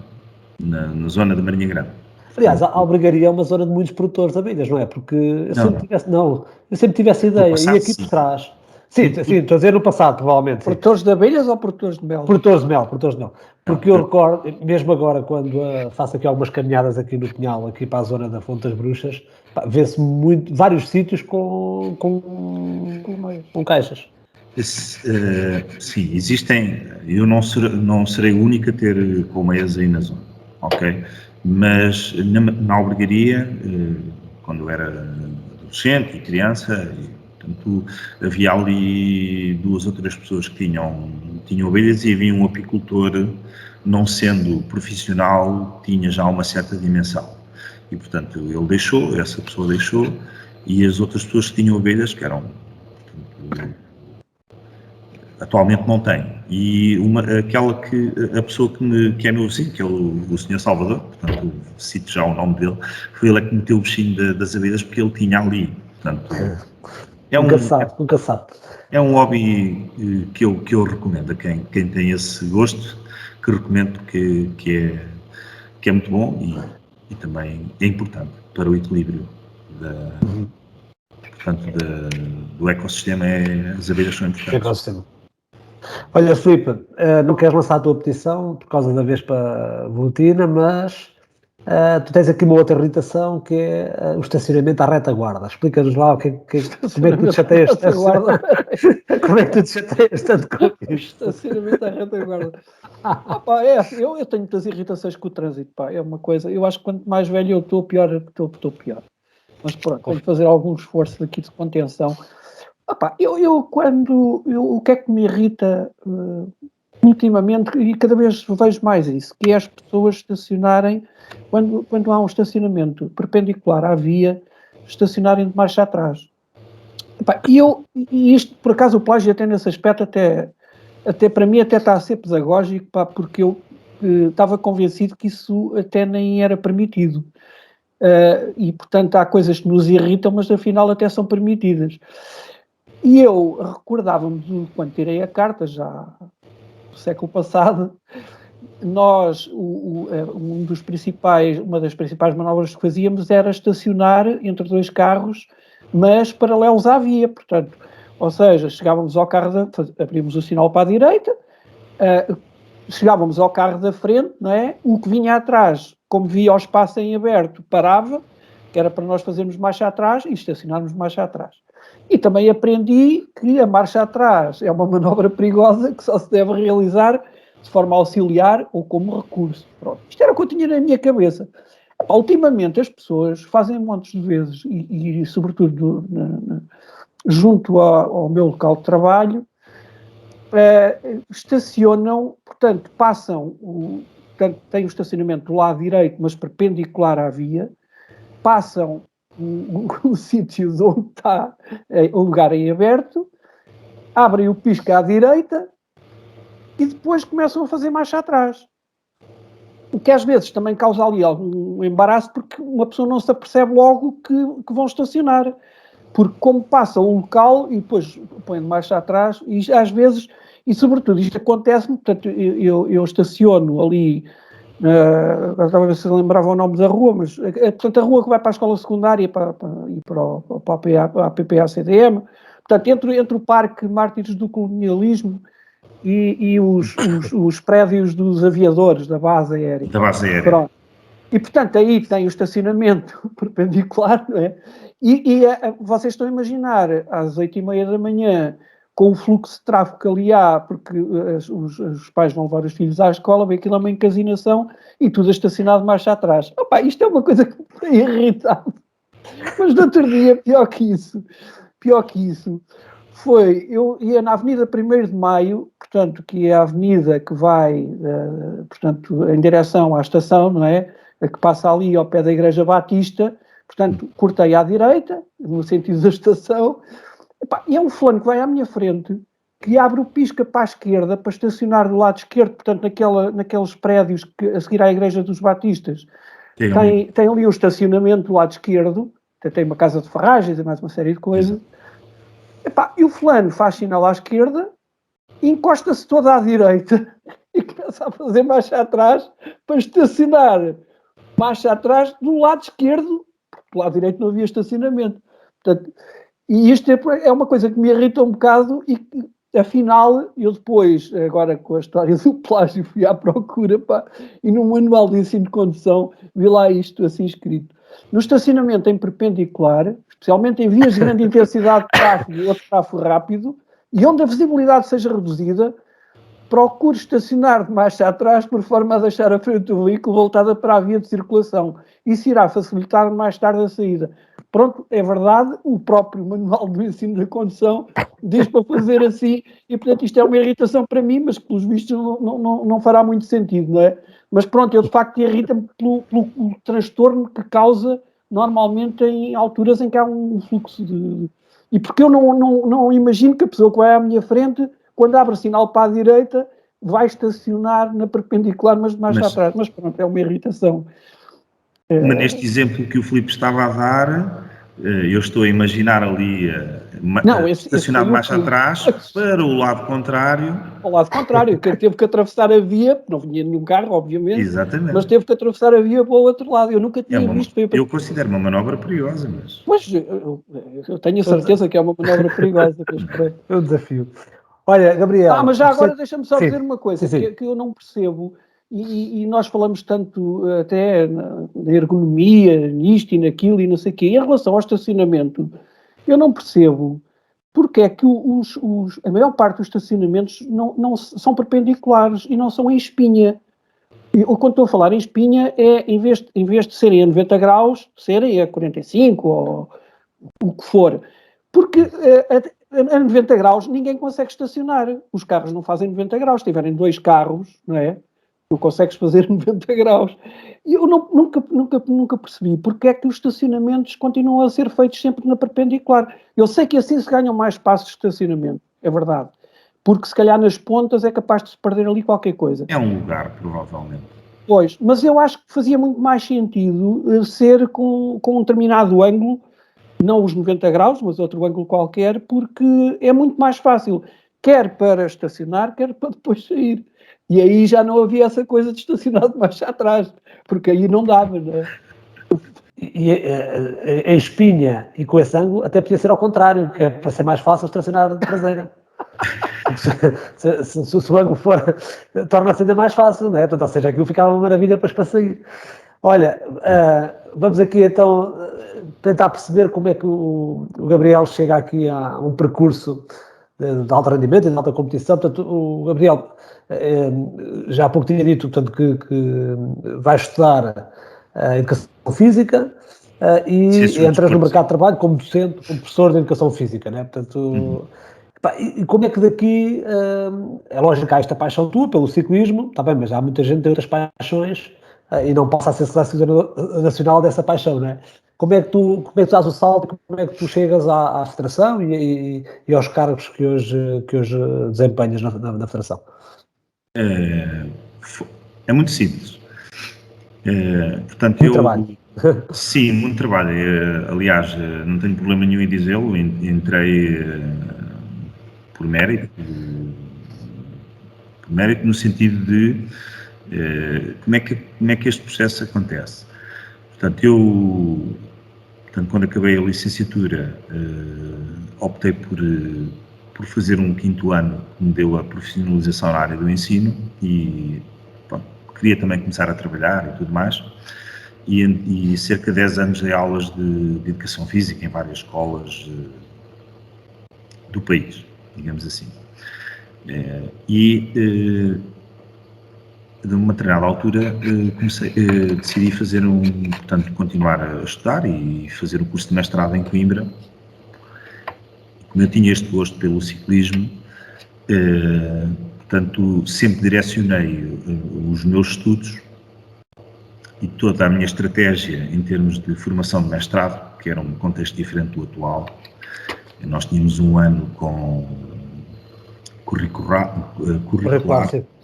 na zona da Marinha Grande. Aliás, a Albergaria é uma zona de muitos produtores de abelhas, não é? Porque eu sempre tive essa ideia. E aqui por trás... Sim, estou a dizer no passado, provavelmente. Produtores de abelhas ou produtores de mel? Produtores de mel. Porque eu recordo, mesmo agora, quando faço aqui algumas caminhadas aqui no Pinhal, aqui para a zona da Fonte das Bruxas, vê-se vários sítios com caixas. Sim, existem. Eu não serei o único a ter colmeias aí na zona, ok? Mas na albergaria, quando eu era adolescente e criança... Portanto, havia ali 2 ou 3 pessoas que tinham ovelhas, e havia um apicultor, não sendo profissional, tinha já uma certa dimensão. E, portanto, essa pessoa deixou, e as outras pessoas que tinham ovelhas, que eram... Portanto, atualmente não têm. E a pessoa que é meu vizinho, que é o Sr. Salvador, portanto, cito já o nome dele, foi ele que meteu o bichinho das abelhas, porque ele tinha ali. Portanto... Nunca sabe. É um hobby que eu recomendo a quem tem esse gosto, que recomendo, que é muito bom e também é importante para o equilíbrio do ecossistema. As abelhas são importantes. Olha, Filipe, não queres lançar a tua petição por causa da vespa velutina, mas tu tens aqui uma outra irritação, que é o estacionamento à retaguarda. Explica-nos lá como é que tu te chateias como é que tu te chateias tanto com isto? Estacionamento à retaguarda. Eu tenho muitas irritações com o trânsito, é uma coisa. Eu acho que quanto mais velho eu estou, pior estou pior. Mas pronto, tenho que fazer algum esforço aqui de contenção. O que é que me irrita ultimamente, e cada vez vejo mais isso, que é as pessoas estacionarem, quando há um estacionamento perpendicular à via, estacionarem de marcha atrás. E isto, por acaso, o plágio até nesse aspecto, até para mim, até está a ser pedagógico, porque eu estava convencido que isso até nem era permitido. E, portanto, há coisas que nos irritam, mas afinal até são permitidas. E eu recordava-me de quando tirei a carta, já no século passado, nós, uma das principais manobras que fazíamos era estacionar entre 2 carros mas paralelos à via, portanto, ou seja, chegávamos ao carro, abrimos o sinal para a direita, chegávamos ao carro da frente, não é? O que vinha atrás, como via o espaço em aberto, parava, que era para nós fazermos marcha atrás e estacionarmos marcha atrás. E também aprendi que a marcha atrás é uma manobra perigosa que só se deve realizar de forma auxiliar ou como recurso. Pronto. Isto era o que eu tinha na minha cabeça. Ultimamente as pessoas fazem montes de vezes, e sobretudo junto ao meu local de trabalho, estacionam, portanto, portanto, têm o estacionamento do lado direito, mas perpendicular à via, passam o sítio onde está o lugar em aberto, abrem o pisca à direita e depois começam a fazer marcha atrás. O que às vezes também causa ali algum embaraço, porque uma pessoa não se apercebe logo que vão estacionar. Porque como passa o local e depois põe de marcha atrás, e às vezes, e sobretudo isto acontece-me, portanto, eu estaciono ali, agora estava a ver se lembrava o nome da rua, mas portanto a rua que vai para a escola secundária e para a PPA-CDM, portanto entre o Parque Mártires do Colonialismo e os prédios dos aviadores da base aérea. Da base aérea. Pronto. E, portanto, aí tem o estacionamento perpendicular, não é? E vocês estão a imaginar, às 8h30 da manhã, com o fluxo de tráfego que ali há, porque os pais vão levar os filhos à escola, vê aquilo é uma encasinação e tudo estacionado marcha atrás. Opa, isto é uma coisa que me tem irritado. Mas no outro dia, pior que isso, foi, eu ia na Avenida 1º de Maio, portanto, que é a avenida que vai, portanto, em direção à estação, não é? A que passa ali ao pé da Igreja Batista, portanto, cortei à direita, no sentido da estação, e é um fulano que vai à minha frente, que abre o pisca para a esquerda, para estacionar do lado esquerdo, portanto, naqueles prédios que, a seguir à Igreja dos Batistas, tem ali o estacionamento do lado esquerdo, tem uma casa de ferragens e mais uma série de coisas. E o fulano faz sinal à esquerda, encosta-se toda à direita e começa a fazer marcha atrás para estacionar marcha atrás do lado esquerdo, porque do lado direito não havia estacionamento. Portanto, e isto é uma coisa que me irrita um bocado e que, afinal, eu depois, agora com a história do plágio, fui à procura, e no manual de ensino de condução vi lá isto assim escrito. No estacionamento em perpendicular, especialmente em vias de grande intensidade de tráfego ou de tráfego rápido, e onde a visibilidade seja reduzida, procure estacionar de marcha atrás por forma a deixar a frente do veículo voltada para a via de circulação. Isso irá facilitar mais tarde a saída. Pronto, é verdade, o próprio manual do ensino da condução diz para fazer assim, e portanto isto é uma irritação para mim, mas que pelos vistos não fará muito sentido, não é? Mas pronto, eu de facto irrita-me pelo transtorno que causa normalmente em alturas em que há um fluxo de... E porque eu não imagino que a pessoa que vai à minha frente, quando abre sinal para a direita, vai estacionar na perpendicular, mas de marcha atrás. Mas pronto, é uma irritação. Mas neste exemplo que o Filipe estava a dar, eu estou a imaginar ali estacionado de marcha atrás para o lado contrário. Ao lado contrário, que teve que atravessar a via, não vinha nenhum carro, obviamente. Exatamente. Mas teve que atravessar a via para o outro lado. Eu nunca tinha visto. Eu considero uma manobra perigosa, mas... Pois, eu tenho a certeza que é uma manobra perigosa. É um desafio. Olha, Gabriel... mas já agora deixa-me só dizer uma coisa, sim. Que eu não percebo, e nós falamos tanto até na ergonomia, nisto e naquilo e não sei o quê, em relação ao estacionamento, eu não percebo porque é que a maior parte dos estacionamentos não são perpendiculares e não são em espinha. Ou quando estou a falar em espinha, em vez de serem a 90 graus, serem a 45 ou o que for. Porque a 90 graus ninguém consegue estacionar. Os carros não fazem 90 graus. Se tiverem 2 carros, não é? Não consegues fazer 90 graus. E eu nunca percebi porque é que os estacionamentos continuam a ser feitos sempre na perpendicular. Eu sei que assim se ganham mais espaços de estacionamento, é verdade. Porque se calhar nas pontas é capaz de se perder ali qualquer coisa. É um lugar, provavelmente. Pois, mas eu acho que fazia muito mais sentido ser com um determinado ângulo, não os 90 graus, mas outro ângulo qualquer, porque é muito mais fácil, quer para estacionar, quer para depois sair. E aí já não havia essa coisa de estacionar de marcha atrás, porque aí não dava, não é? em espinha e com esse ângulo, até podia ser ao contrário, que é para ser mais fácil estacionar de traseira. Se o ângulo for, torna-se ainda mais fácil, não é? Portanto, ou seja, aquilo ficava uma maravilha para sair. Olha, vamos aqui então tentar perceber como é que o Gabriel chega aqui a um percurso de alto rendimento e de alta competição. Portanto, o Gabriel já há pouco tinha dito, portanto, que vai estudar Educação Física e entras no mercado de trabalho como docente, como professor de Educação Física, né? Portanto, e como é que daqui, é lógico que há esta paixão tua pelo ciclismo, está bem, mas há muita gente que tem outras paixões e não passa a ser selecionador nacional dessa paixão, não é? Como é que tu dás o salto, como é que tu chegas à Federação e aos cargos que hoje desempenhas na Federação? É muito simples. Portanto, muito trabalho. Sim, muito trabalho. Aliás, não tenho problema nenhum em dizê-lo, entrei por mérito no sentido de como é que este processo acontece. Portanto, quando acabei a licenciatura, optei por fazer um 5º ano que me deu a profissionalização na área do ensino e queria também começar a trabalhar e tudo mais. E cerca de 10 anos dei aulas de educação física em várias escolas do país, digamos assim. De uma determinada altura decidi fazer continuar a estudar e fazer um curso de mestrado em Coimbra. Como eu tinha este gosto pelo ciclismo, portanto, sempre direcionei os meus estudos e toda a minha estratégia em termos de formação de mestrado, que era um contexto diferente do atual. Nós tínhamos um ano com curricular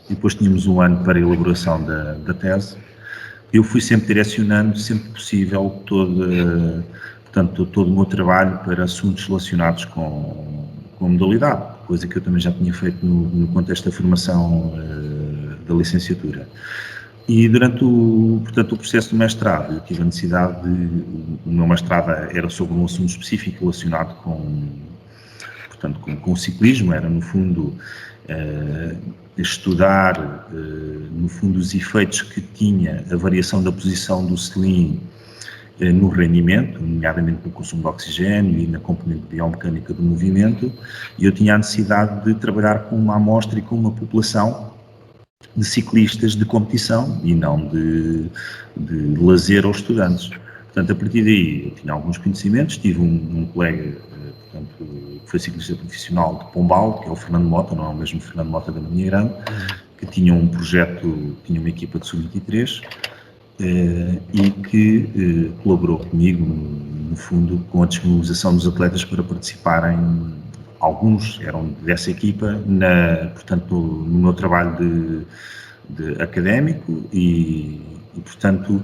e depois tínhamos um ano para a elaboração da tese. Eu fui sempre direcionando, sempre possível, todo o meu trabalho para assuntos relacionados com a modalidade, coisa que eu também já tinha feito no contexto da formação da licenciatura. E durante o processo do mestrado, eu tive a necessidade o meu mestrado era sobre um assunto específico relacionado com o ciclismo, era no fundo estudar no fundo os efeitos que tinha a variação da posição do selim no rendimento, nomeadamente no consumo de oxigênio e na componente biomecânica do movimento, e eu tinha a necessidade de trabalhar com uma amostra e com uma população de ciclistas de competição e não de lazer aos estudantes. Portanto, a partir daí eu tinha alguns conhecimentos, tive um colega que foi ciclista profissional de Pombal, que é o Fernando Mota, não é o mesmo Fernando Mota da Marinha Grande, que tinha um projeto, tinha uma equipa de sub-23 e que colaborou comigo, no fundo, com a disponibilização dos atletas para participarem. Alguns eram dessa equipa, portanto, no meu trabalho de académico e, portanto,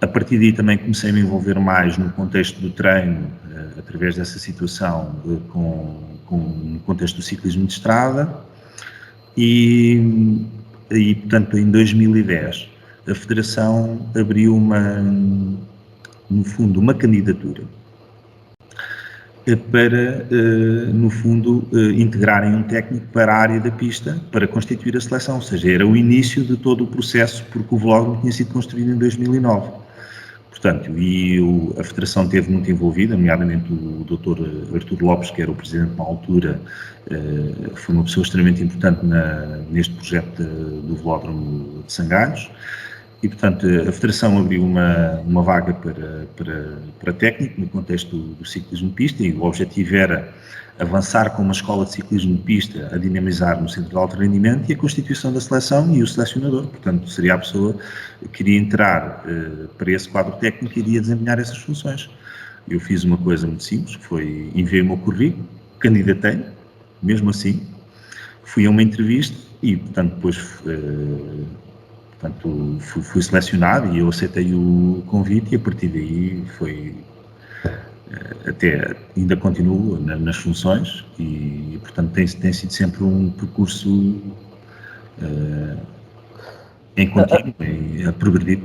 a partir daí também comecei a me envolver mais no contexto do treino, através dessa situação, no contexto do ciclismo de estrada e, portanto, em 2010 a Federação abriu no fundo, uma candidatura para, no fundo, integrarem um técnico para a área da pista para constituir a seleção, ou seja, era o início de todo o processo, porque o velódromo tinha sido construído em 2009. Portanto, a Federação esteve muito envolvida, nomeadamente o Dr. Artur Lopes, que era o presidente na altura, foi uma pessoa extremamente importante neste projeto do velódromo de Sangalhos. E, portanto, a Federação abriu uma vaga para técnico no contexto do ciclismo de pista e o objetivo era avançar com uma escola de ciclismo de pista a dinamizar no centro de alto rendimento e a constituição da seleção e o selecionador. Portanto, seria a pessoa que iria entrar para esse quadro técnico e iria desempenhar essas funções. Eu fiz uma coisa muito simples, foi enviei o meu currículo, candidatei, mesmo assim, fui a uma entrevista e, portanto, depois... fui selecionado e eu aceitei o convite e a partir daí até ainda continuo nas funções e portanto tem sido sempre um percurso em contínuo, a progredir.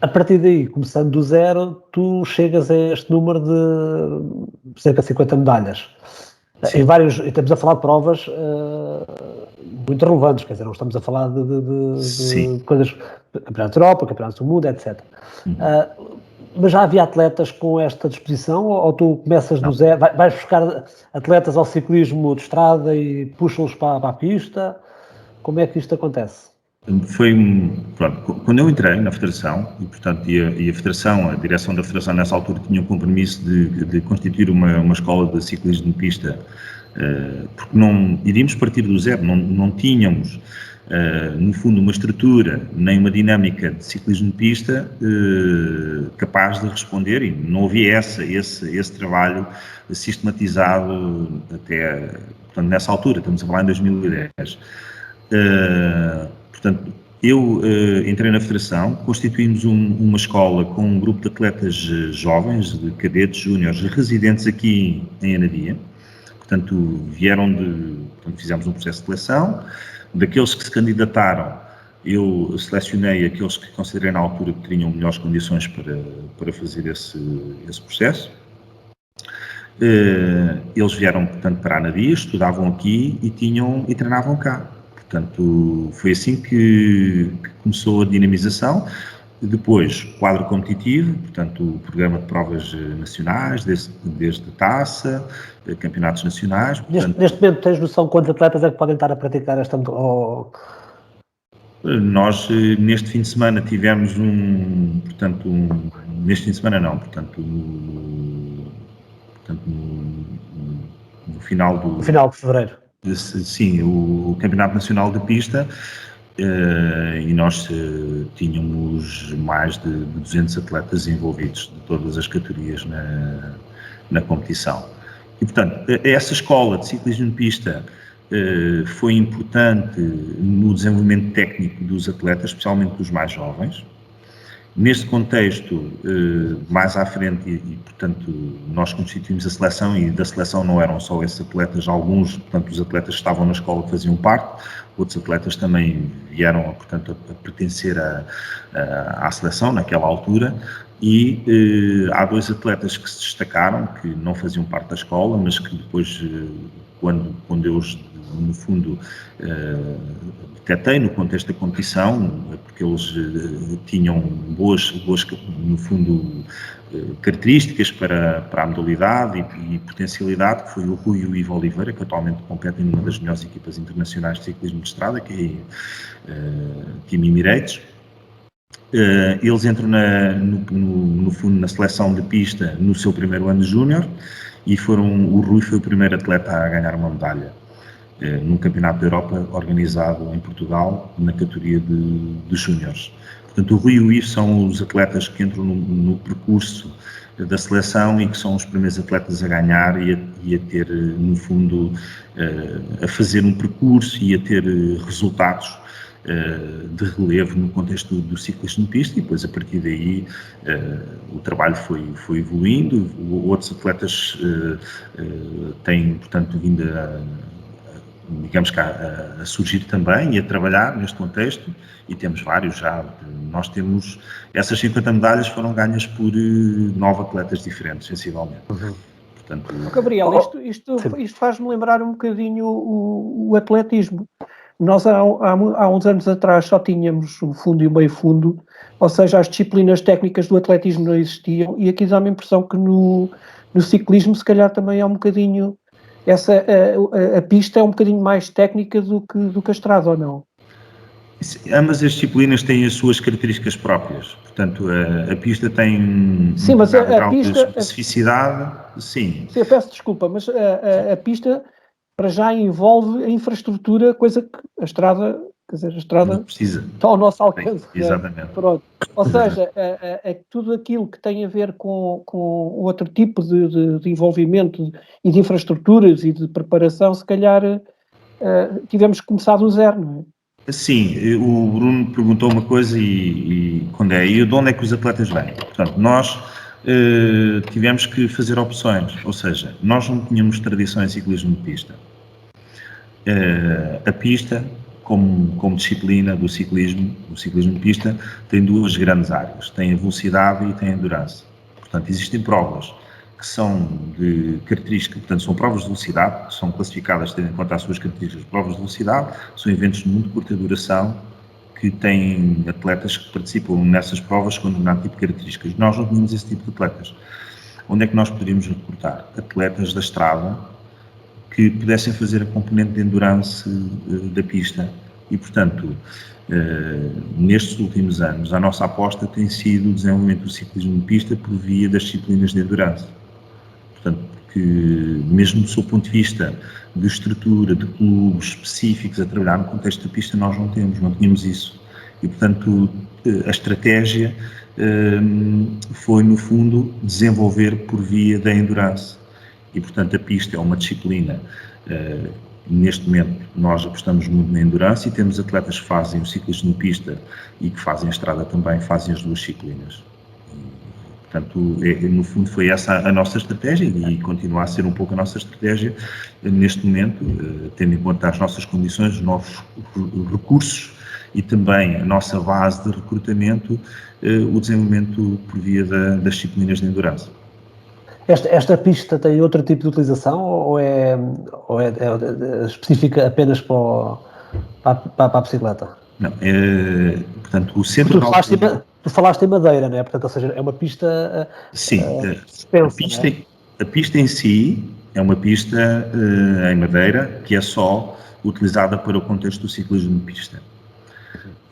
A partir daí, começando do zero, tu chegas a este número de cerca de 50 medalhas. Sim. E estamos a falar de provas muito relevantes, quer dizer, não estamos a falar de coisas, campeonatos da Europa, campeonatos do mundo, etc. Mas já havia atletas com esta disposição, ou tu começas do zero, vais buscar atletas ao ciclismo de estrada e puxam-los para a pista? Como é que isto acontece? Pronto, quando eu entrei na Federação, e portanto, a Federação, a direção da Federação nessa altura tinha o compromisso de constituir uma escola de ciclismo de pista, porque não iríamos partir do zero, não tínhamos, no fundo, uma estrutura, nem uma dinâmica de ciclismo de pista capaz de responder, e não havia esse trabalho sistematizado até, portanto, nessa altura, estamos a falar em 2010. Portanto, eu entrei na Federação, constituímos uma escola com um grupo de atletas jovens, de cadetes, júniores, residentes aqui em Anadia. Portanto, fizemos um processo de seleção. Daqueles que se candidataram, eu selecionei aqueles que considerei na altura que tinham melhores condições para fazer esse processo. Eles vieram, portanto, para a Anadia, estudavam aqui e treinavam cá. Portanto, foi assim que começou a dinamização. Depois, quadro competitivo, portanto, o programa de provas nacionais, desde taça, campeonatos nacionais. Portanto, neste momento, tens noção de quantos atletas é que podem estar a praticar esta... Nós, neste fim de semana, tivemos neste fim de semana não, no final do... No final de fevereiro. Sim, o Campeonato Nacional de Pista, e nós tínhamos mais de 200 atletas envolvidos de todas as categorias na competição. E, portanto, essa escola de ciclismo de pista foi importante no desenvolvimento técnico dos atletas, especialmente dos mais jovens. Neste contexto, mais à frente, e portanto, nós constituímos a seleção, e da seleção não eram só esses atletas, alguns, portanto, os atletas que estavam na escola que faziam parte, outros atletas também vieram, portanto, a pertencer à seleção naquela altura, e há 2 atletas que se destacaram, que não faziam parte da escola, mas que depois, quando eu, no fundo, detectei no contexto da competição, porque eles tinham boas, no fundo, características para a modalidade e potencialidade, que foi o Rui e o Ivo Oliveira, que atualmente competem numa das melhores equipas internacionais de ciclismo de estrada, que é Team Emirates. Eles entram no fundo na seleção de pista no seu primeiro ano de júnior, e o Rui foi o primeiro atleta a ganhar uma medalha num campeonato da Europa organizado em Portugal na categoria de júniores. Portanto, o Rui e o Ivo são os atletas que entram no percurso da seleção e que são os primeiros atletas a ganhar e a ter, no fundo, a fazer um percurso e a ter resultados de relevo no contexto do ciclismo de pista, e depois a partir daí o trabalho foi evoluindo. Outros atletas têm, portanto, vindo digamos que a surgir também e a trabalhar neste contexto, e temos vários já. Nós temos, essas 50 medalhas foram ganhas por 9 atletas diferentes, sensivelmente. Portanto, Gabriel, isto faz-me lembrar um bocadinho o atletismo. Nós há uns anos atrás só tínhamos um fundo e um meio fundo, ou seja, as disciplinas técnicas do atletismo não existiam, e aqui dá-me a impressão que no ciclismo se calhar também é um bocadinho, a pista é um bocadinho mais técnica do que a estrada, ou não? Ambas as disciplinas têm as suas características próprias, portanto a pista tem sim, mas a pista, especificidade, sim. Sim, eu peço desculpa, mas a pista para já envolve a infraestrutura, coisa que a estrada, quer dizer, a estrada precisa. Está ao nosso alcance. Exatamente. Pronto. Ou seja, tudo aquilo que tem a ver com outro tipo de envolvimento e de infraestruturas e de preparação, se calhar tivemos que começar do zero, não é? Sim, o Bruno perguntou uma coisa e de onde é que os atletas vêm? Portanto, nós tivemos que fazer opções, ou seja, nós não tínhamos tradição em ciclismo de pista. A pista como disciplina do ciclismo de pista, tem duas grandes áreas, tem a velocidade e tem a endurance. Portanto, existem provas que são de características, portanto, são provas de velocidade, que são classificadas tendo em conta as suas características de provas de velocidade, são eventos de muito curta duração, que têm atletas que participam nessas provas com um determinado tipo de características. Nós não tínhamos esse tipo de atletas. Onde é que nós poderíamos recrutar? Atletas da estrada que pudessem fazer a componente de endurance da pista. E, portanto, nestes últimos anos, a nossa aposta tem sido o desenvolvimento do ciclismo de pista por via das disciplinas de endurance. Portanto, que mesmo do ponto de vista de estrutura, de clubes específicos a trabalhar no contexto da pista, nós não tínhamos isso. E, portanto, a estratégia foi, no fundo, desenvolver por via da endurance. E, portanto, a pista é uma disciplina. Neste momento, nós apostamos muito na endurance e temos atletas que fazem o ciclismo de pista e que fazem a estrada também, fazem as duas disciplinas. Portanto, no fundo foi essa a nossa estratégia e continua a ser um pouco a nossa estratégia neste momento, tendo em conta as nossas condições, os novos recursos e também a nossa base de recrutamento, o desenvolvimento por via das disciplinas de endurance. Esta pista tem outro tipo de utilização ou é específica apenas para a bicicleta? Não, portanto, o centro Tu falaste em madeira, não é? Portanto, ou seja, é uma pista suspensa, a pista em si é uma pista em madeira que é só utilizada para o contexto do ciclismo de pista.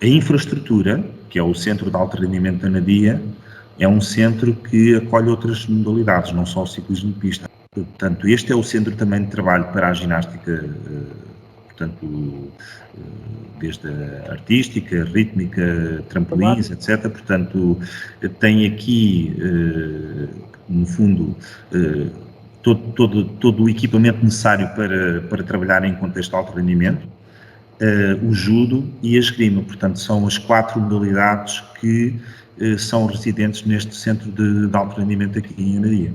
A infraestrutura, que é o centro de alto rendimento da Anadia, é um centro que acolhe outras modalidades, não só o ciclismo de pista. Portanto, este é o centro também de trabalho para a ginástica, portanto, desde a artística, rítmica, trampolins, etc. Portanto, tem aqui, no fundo, todo o equipamento necessário para trabalhar em contexto de alto rendimento, o judo e a esgrima. Portanto, são as 4 modalidades que são residentes neste centro de alto rendimento aqui em Anadia.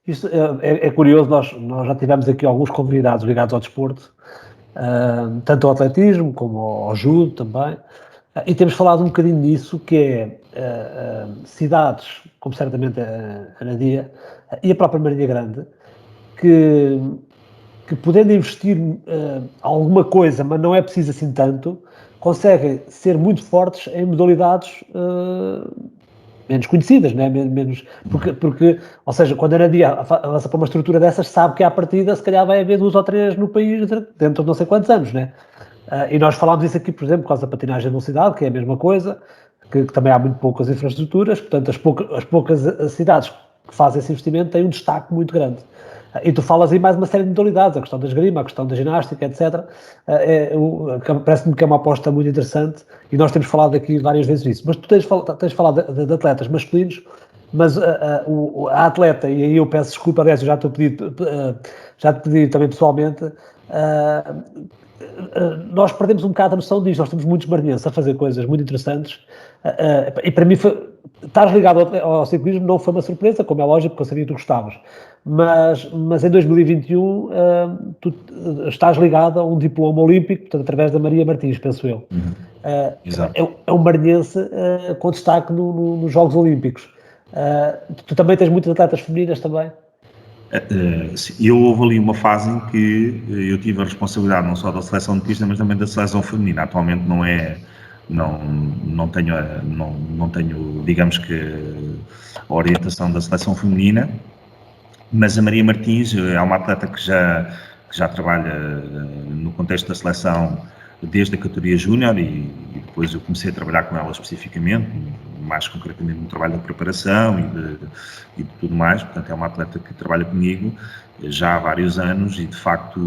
Isto é curioso, nós já tivemos aqui alguns convidados ligados ao desporto, tanto ao atletismo como ao judo também, e temos falado um bocadinho nisso, que é cidades, como certamente a Anadia e a própria Marinha Grande, que podendo investir alguma coisa, mas não é preciso assim tanto, conseguem ser muito fortes em modalidades menos conhecidas, não é? Porque, ou seja, quando a Anadia avança para uma estrutura dessas, sabe que à partida se calhar vai haver 2 ou 3 no país dentro de não sei quantos anos, não é? E nós falámos isso aqui, por exemplo, por causa da patinagem de velocidade, que é a mesma coisa, que também há muito poucas infraestruturas, portanto as poucas cidades que fazem esse investimento têm um destaque muito grande. E tu falas aí mais uma série de modalidades, a questão da esgrima, a questão da ginástica, etc. Parece-me que é uma aposta muito interessante e nós temos falado aqui várias vezes nisso. Mas tu tens falado de atletas masculinos, mas a atleta, e aí eu peço desculpa, aliás, eu já te pedi também pessoalmente, nós perdemos um bocado a noção disto. Nós temos muitos marinhenses a fazer coisas muito interessantes e para mim estar ligado ao ciclismo não foi uma surpresa, como é lógico, porque eu sabia que tu gostavas, mas em 2021 tu estás ligado a um diploma olímpico, portanto, através da Maria Martins, penso eu. É um marinhense com destaque nos Jogos Olímpicos. Tu também tens muitas atletas femininas também? Houve ali uma fase em que eu tive a responsabilidade não só da seleção de pista, mas também da seleção feminina. Atualmente não tenho, digamos que, a orientação da seleção feminina, mas a Maria Martins é uma atleta que já trabalha no contexto da seleção desde a categoria júnior e depois eu comecei a trabalhar com ela especificamente, mais concretamente no trabalho da preparação e de tudo mais. Portanto, é uma atleta que trabalha comigo já há vários anos e, de facto,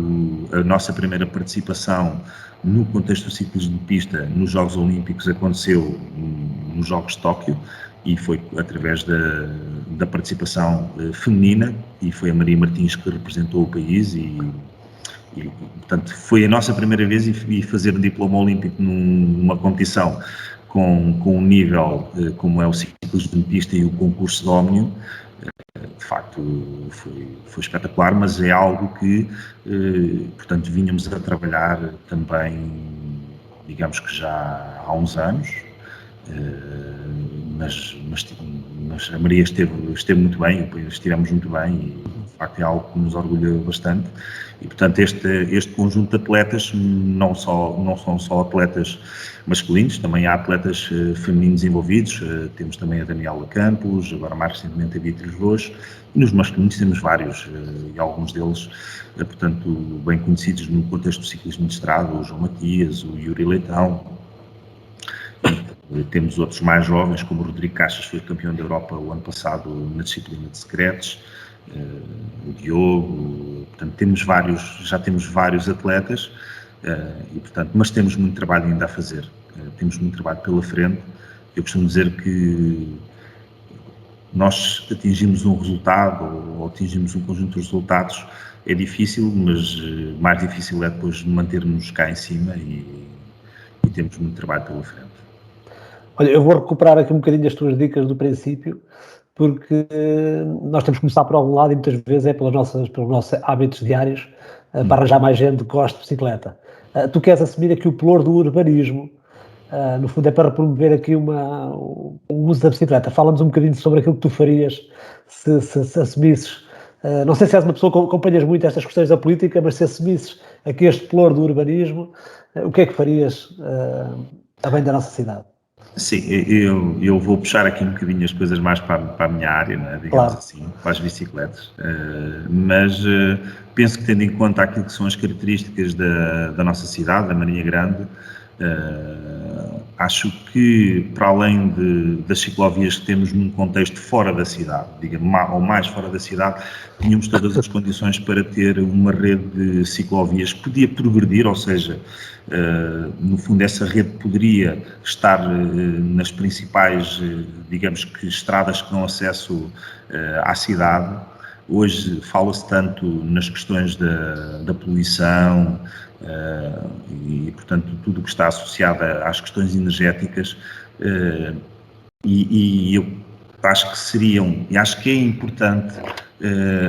a nossa primeira participação no contexto do ciclismo de pista nos Jogos Olímpicos aconteceu nos Jogos de Tóquio e foi através da participação feminina e foi a Maria Martins que representou o país e portanto, foi a nossa primeira vez e fazer um diploma olímpico numa competição com um nível como é o ciclismo de pista e o concurso de ómnio, de facto foi espetacular, mas é algo que, portanto, vínhamos a trabalhar também digamos que já há uns anos, mas a Maria esteve muito bem, estivemos muito bem e, de facto, é algo que nos orgulha bastante. E, portanto, este conjunto de atletas não são só atletas masculinos, também há atletas femininos envolvidos. Temos também a Daniela Campos, agora mais recentemente a Beatriz Rocha, e nos masculinos temos vários, e alguns deles, portanto, bem conhecidos no contexto do ciclismo de estrada, o João Matias, o Yuri Leitão. E temos outros mais jovens, como o Rodrigo Caixas, foi campeão da Europa o ano passado na disciplina de secretos, o Diogo. Portanto, já temos vários atletas, e, portanto, mas temos muito trabalho ainda a fazer, temos muito trabalho pela frente. Eu costumo dizer que nós atingimos um resultado ou atingimos um conjunto de resultados é difícil, mas mais difícil é depois manter-nos cá em cima e temos muito trabalho pela frente. Olha, eu vou recuperar aqui um bocadinho as tuas dicas do princípio, porque nós temos que começar por algum lado e muitas vezes é pelos nossos hábitos diários, para arranjar mais gente que goste de bicicleta. Tu queres assumir aqui o pelour do urbanismo, no fundo é para promover aqui o uso da bicicleta. Fala-nos um bocadinho sobre aquilo que tu farias se assumisses, não sei se és uma pessoa que acompanhas muito estas questões da política, mas se assumisses aqui este pelour do urbanismo, o que é que farias a bem da nossa cidade? Sim, eu vou puxar aqui um bocadinho as coisas mais para a minha área, né, digamos claro. Assim, para as bicicletas, mas penso que, tendo em conta aquilo que são as características da nossa cidade, da Marinha Grande, acho que, para além das ciclovias que temos num contexto fora da cidade, digamos, ou mais fora da cidade, tínhamos todas as condições para ter uma rede de ciclovias que podia progredir, ou seja, no fundo essa rede poderia estar nas principais, digamos que, estradas que dão acesso à cidade. Hoje fala-se tanto nas questões da poluição, e, portanto, tudo o que está associado às questões energéticas, e eu acho que é importante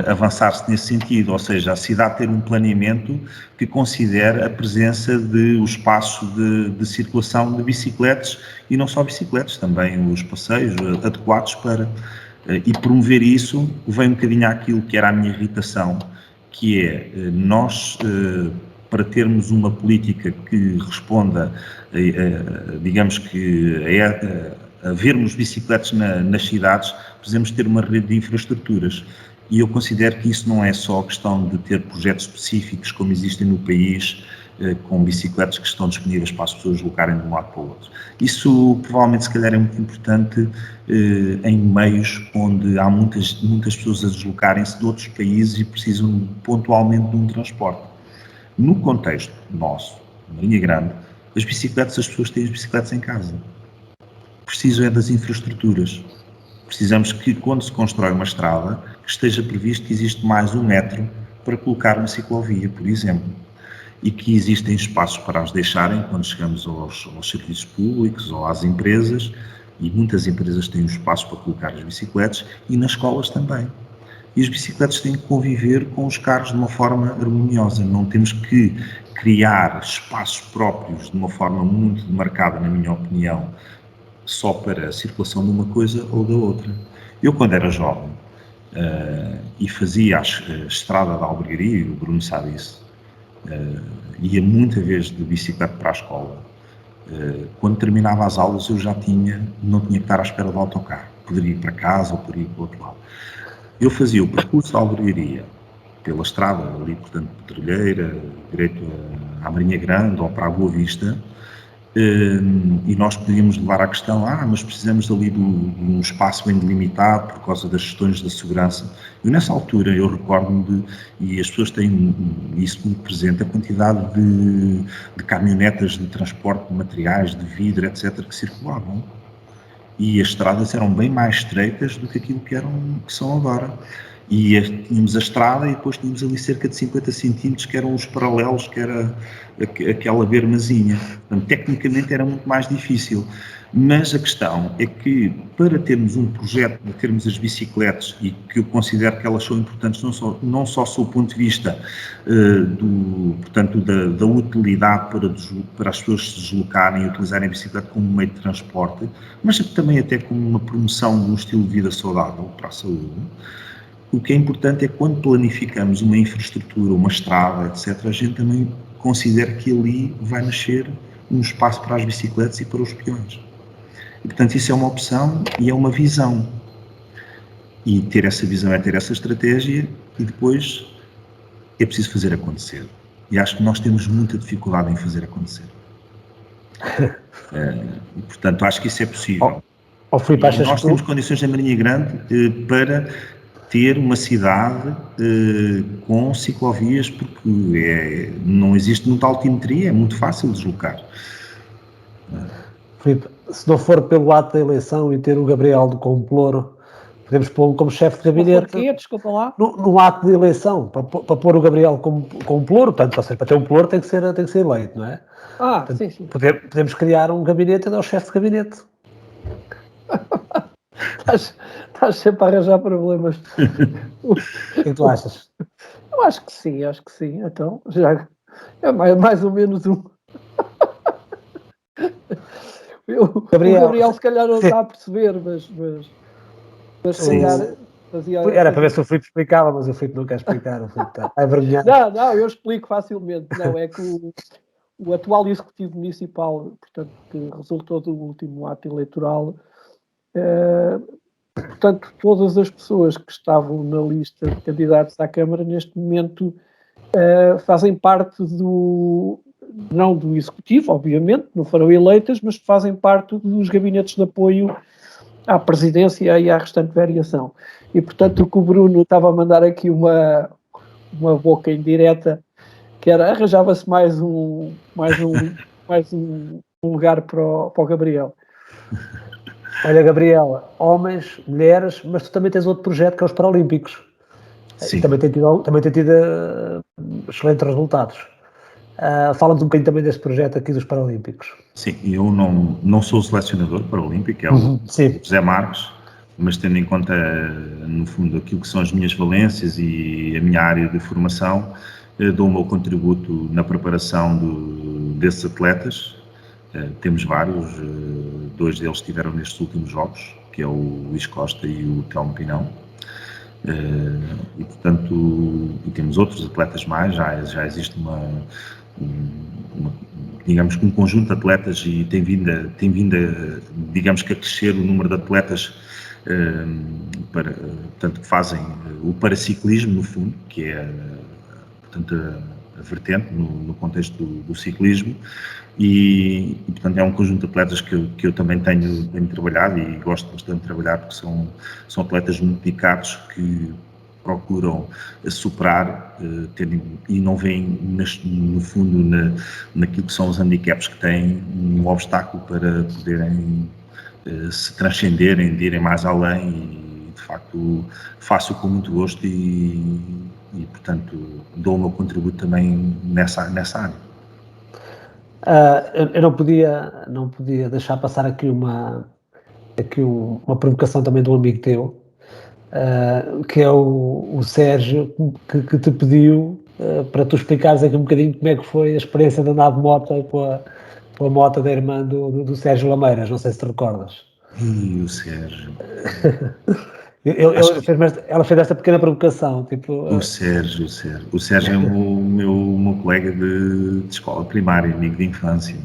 avançar-se nesse sentido, ou seja, a cidade ter um planeamento que considere a presença o espaço de circulação de bicicletas, e não só bicicletas, também os passeios adequados para... E promover isso vem um bocadinho àquilo que era a minha irritação, que é nós... para termos uma política que responda, digamos que a vermos bicicletas nas cidades, precisamos ter uma rede de infraestruturas. E eu considero que isso não é só questão de ter projetos específicos como existem no país, com bicicletas que estão disponíveis para as pessoas deslocarem de um lado para o outro. Isso provavelmente, se calhar, é muito importante em meios onde há muitas pessoas a deslocarem-se de outros países e precisam pontualmente de um transporte. No contexto nosso, Marinha Grande, as pessoas têm as bicicletas em casa. Precisam é das infraestruturas. Precisamos que, quando se constrói uma estrada, que esteja previsto que existe mais 1 metro para colocar uma ciclovia, por exemplo, e que existem espaços para as deixarem quando chegamos aos serviços públicos ou às empresas, e muitas empresas têm um espaço para colocar as bicicletas, e nas escolas também. E as bicicletas têm que conviver com os carros de uma forma harmoniosa. Não temos que criar espaços próprios de uma forma muito demarcada, na minha opinião, só para a circulação de uma coisa ou da outra. Eu, quando era jovem, e fazia a estrada da Albergaria, e o Bruno sabe isso, ia muita vez de bicicleta para a escola. Quando terminava as aulas, eu não tinha que estar à espera do autocarro. Poderia ir para casa ou poderia ir para o outro lado. Eu fazia o percurso da Albergaria pela estrada, ali, portanto, Petrolheira, direito à Marinha Grande ou para a Boa Vista, e nós podíamos levar à questão, mas precisamos ali de um espaço bem delimitado por causa das questões da segurança. E nessa altura eu recordo-me e as pessoas têm isso muito presente, a quantidade de caminhonetas de transporte de materiais, de vidro, etc., que circulavam. E as estradas eram bem mais estreitas do que aquilo que são agora. E tínhamos a estrada e depois tínhamos ali cerca de 50 centímetros que eram os paralelos, que era aquela bermazinha. Portanto, tecnicamente era muito mais difícil. Mas a questão é que, para termos um projeto, para termos as bicicletas, e que eu considero que elas são importantes não só sob o ponto de vista portanto, da utilidade para as pessoas se deslocarem e utilizarem a bicicleta como meio de transporte, mas também até como uma promoção de um estilo de vida saudável para a saúde. O que é importante é, quando planificamos uma infraestrutura, uma estrada, etc., a gente também considera que ali vai nascer um espaço para as bicicletas e para os peões. E, portanto, isso é uma opção e é uma visão. E ter essa visão é ter essa estratégia, e depois é preciso fazer acontecer. E acho que nós temos muita dificuldade em fazer acontecer. E, portanto, acho que isso é possível. Filipe, nós temos condições na Marinha Grande para ter uma cidade com ciclovias, porque não existe muita altimetria, é muito fácil deslocar. Filipe, se não for pelo ato da eleição e ter o Gabriel com o Ploro, podemos pô-lo como chefe de gabinete. Desculpa lá. No ato de eleição, para pôr o Gabriel com um Ploro, portanto, ou seja, para ter um Ploro tem que ser eleito, não é? Portanto, sim. Podemos criar um gabinete e dar ao chefe de gabinete. Estás sempre a arranjar problemas. O que tu achas? Eu acho que sim. Então, já é mais ou menos um. O Gabriel se calhar não está a perceber, mas se calhar fazia... Era para ver se o Filipe explicava, mas o Filipe não quer explicar, o Filipe está envergonhado. Não, eu explico facilmente. Não, é que o atual Executivo Municipal, portanto, que resultou do último ato eleitoral, portanto, todas as pessoas que estavam na lista de candidatos à Câmara, neste momento, fazem parte não do Executivo, obviamente, não foram eleitas, mas fazem parte dos gabinetes de apoio à presidência e à restante variação. E, portanto, o que o Bruno estava a mandar aqui uma boca indireta, que era, arranjava-se mais um lugar para o Gabriel. Olha, Gabriela, homens, mulheres, mas tu também tens outro projeto que é os Paralímpicos. Sim. Também tem tido excelentes resultados. Fala-nos um bocadinho também deste projeto aqui dos Paralímpicos. Sim, eu não sou selecionador paralímpico, é o José Marques, mas tendo em conta, no fundo, aquilo que são as minhas valências e a minha área de formação, dou o meu contributo na preparação desses atletas. Temos vários, dois deles estiveram nestes últimos jogos, que é o Luís Costa e o Telmo Pinão. E, portanto, temos outros atletas mais, já existe digamos que um conjunto de atletas, e tem vindo digamos que a crescer o número de atletas portanto, que fazem o paraciclismo, no fundo, que é, portanto, a vertente no contexto do ciclismo, e, portanto, é um conjunto de atletas que eu também tenho trabalhado e gosto bastante de trabalhar, porque são atletas muito dedicados que procuram superar e não veem, no fundo, naquilo que são os handicaps que têm, um obstáculo para poderem se transcenderem, de irem mais além, e de facto faço com muito gosto e portanto dou o meu contributo também nessa área. Eu não podia deixar passar aqui uma provocação também de um amigo teu, que é o Sérgio, que te pediu para tu explicares aqui um bocadinho como é que foi a experiência de andar de moto com a moto da irmã do Sérgio Lameiras, não sei se te recordas. E o Sérgio... Ela fez esta pequena provocação, tipo... O Sérgio é o meu colega de escola primária, amigo de infância.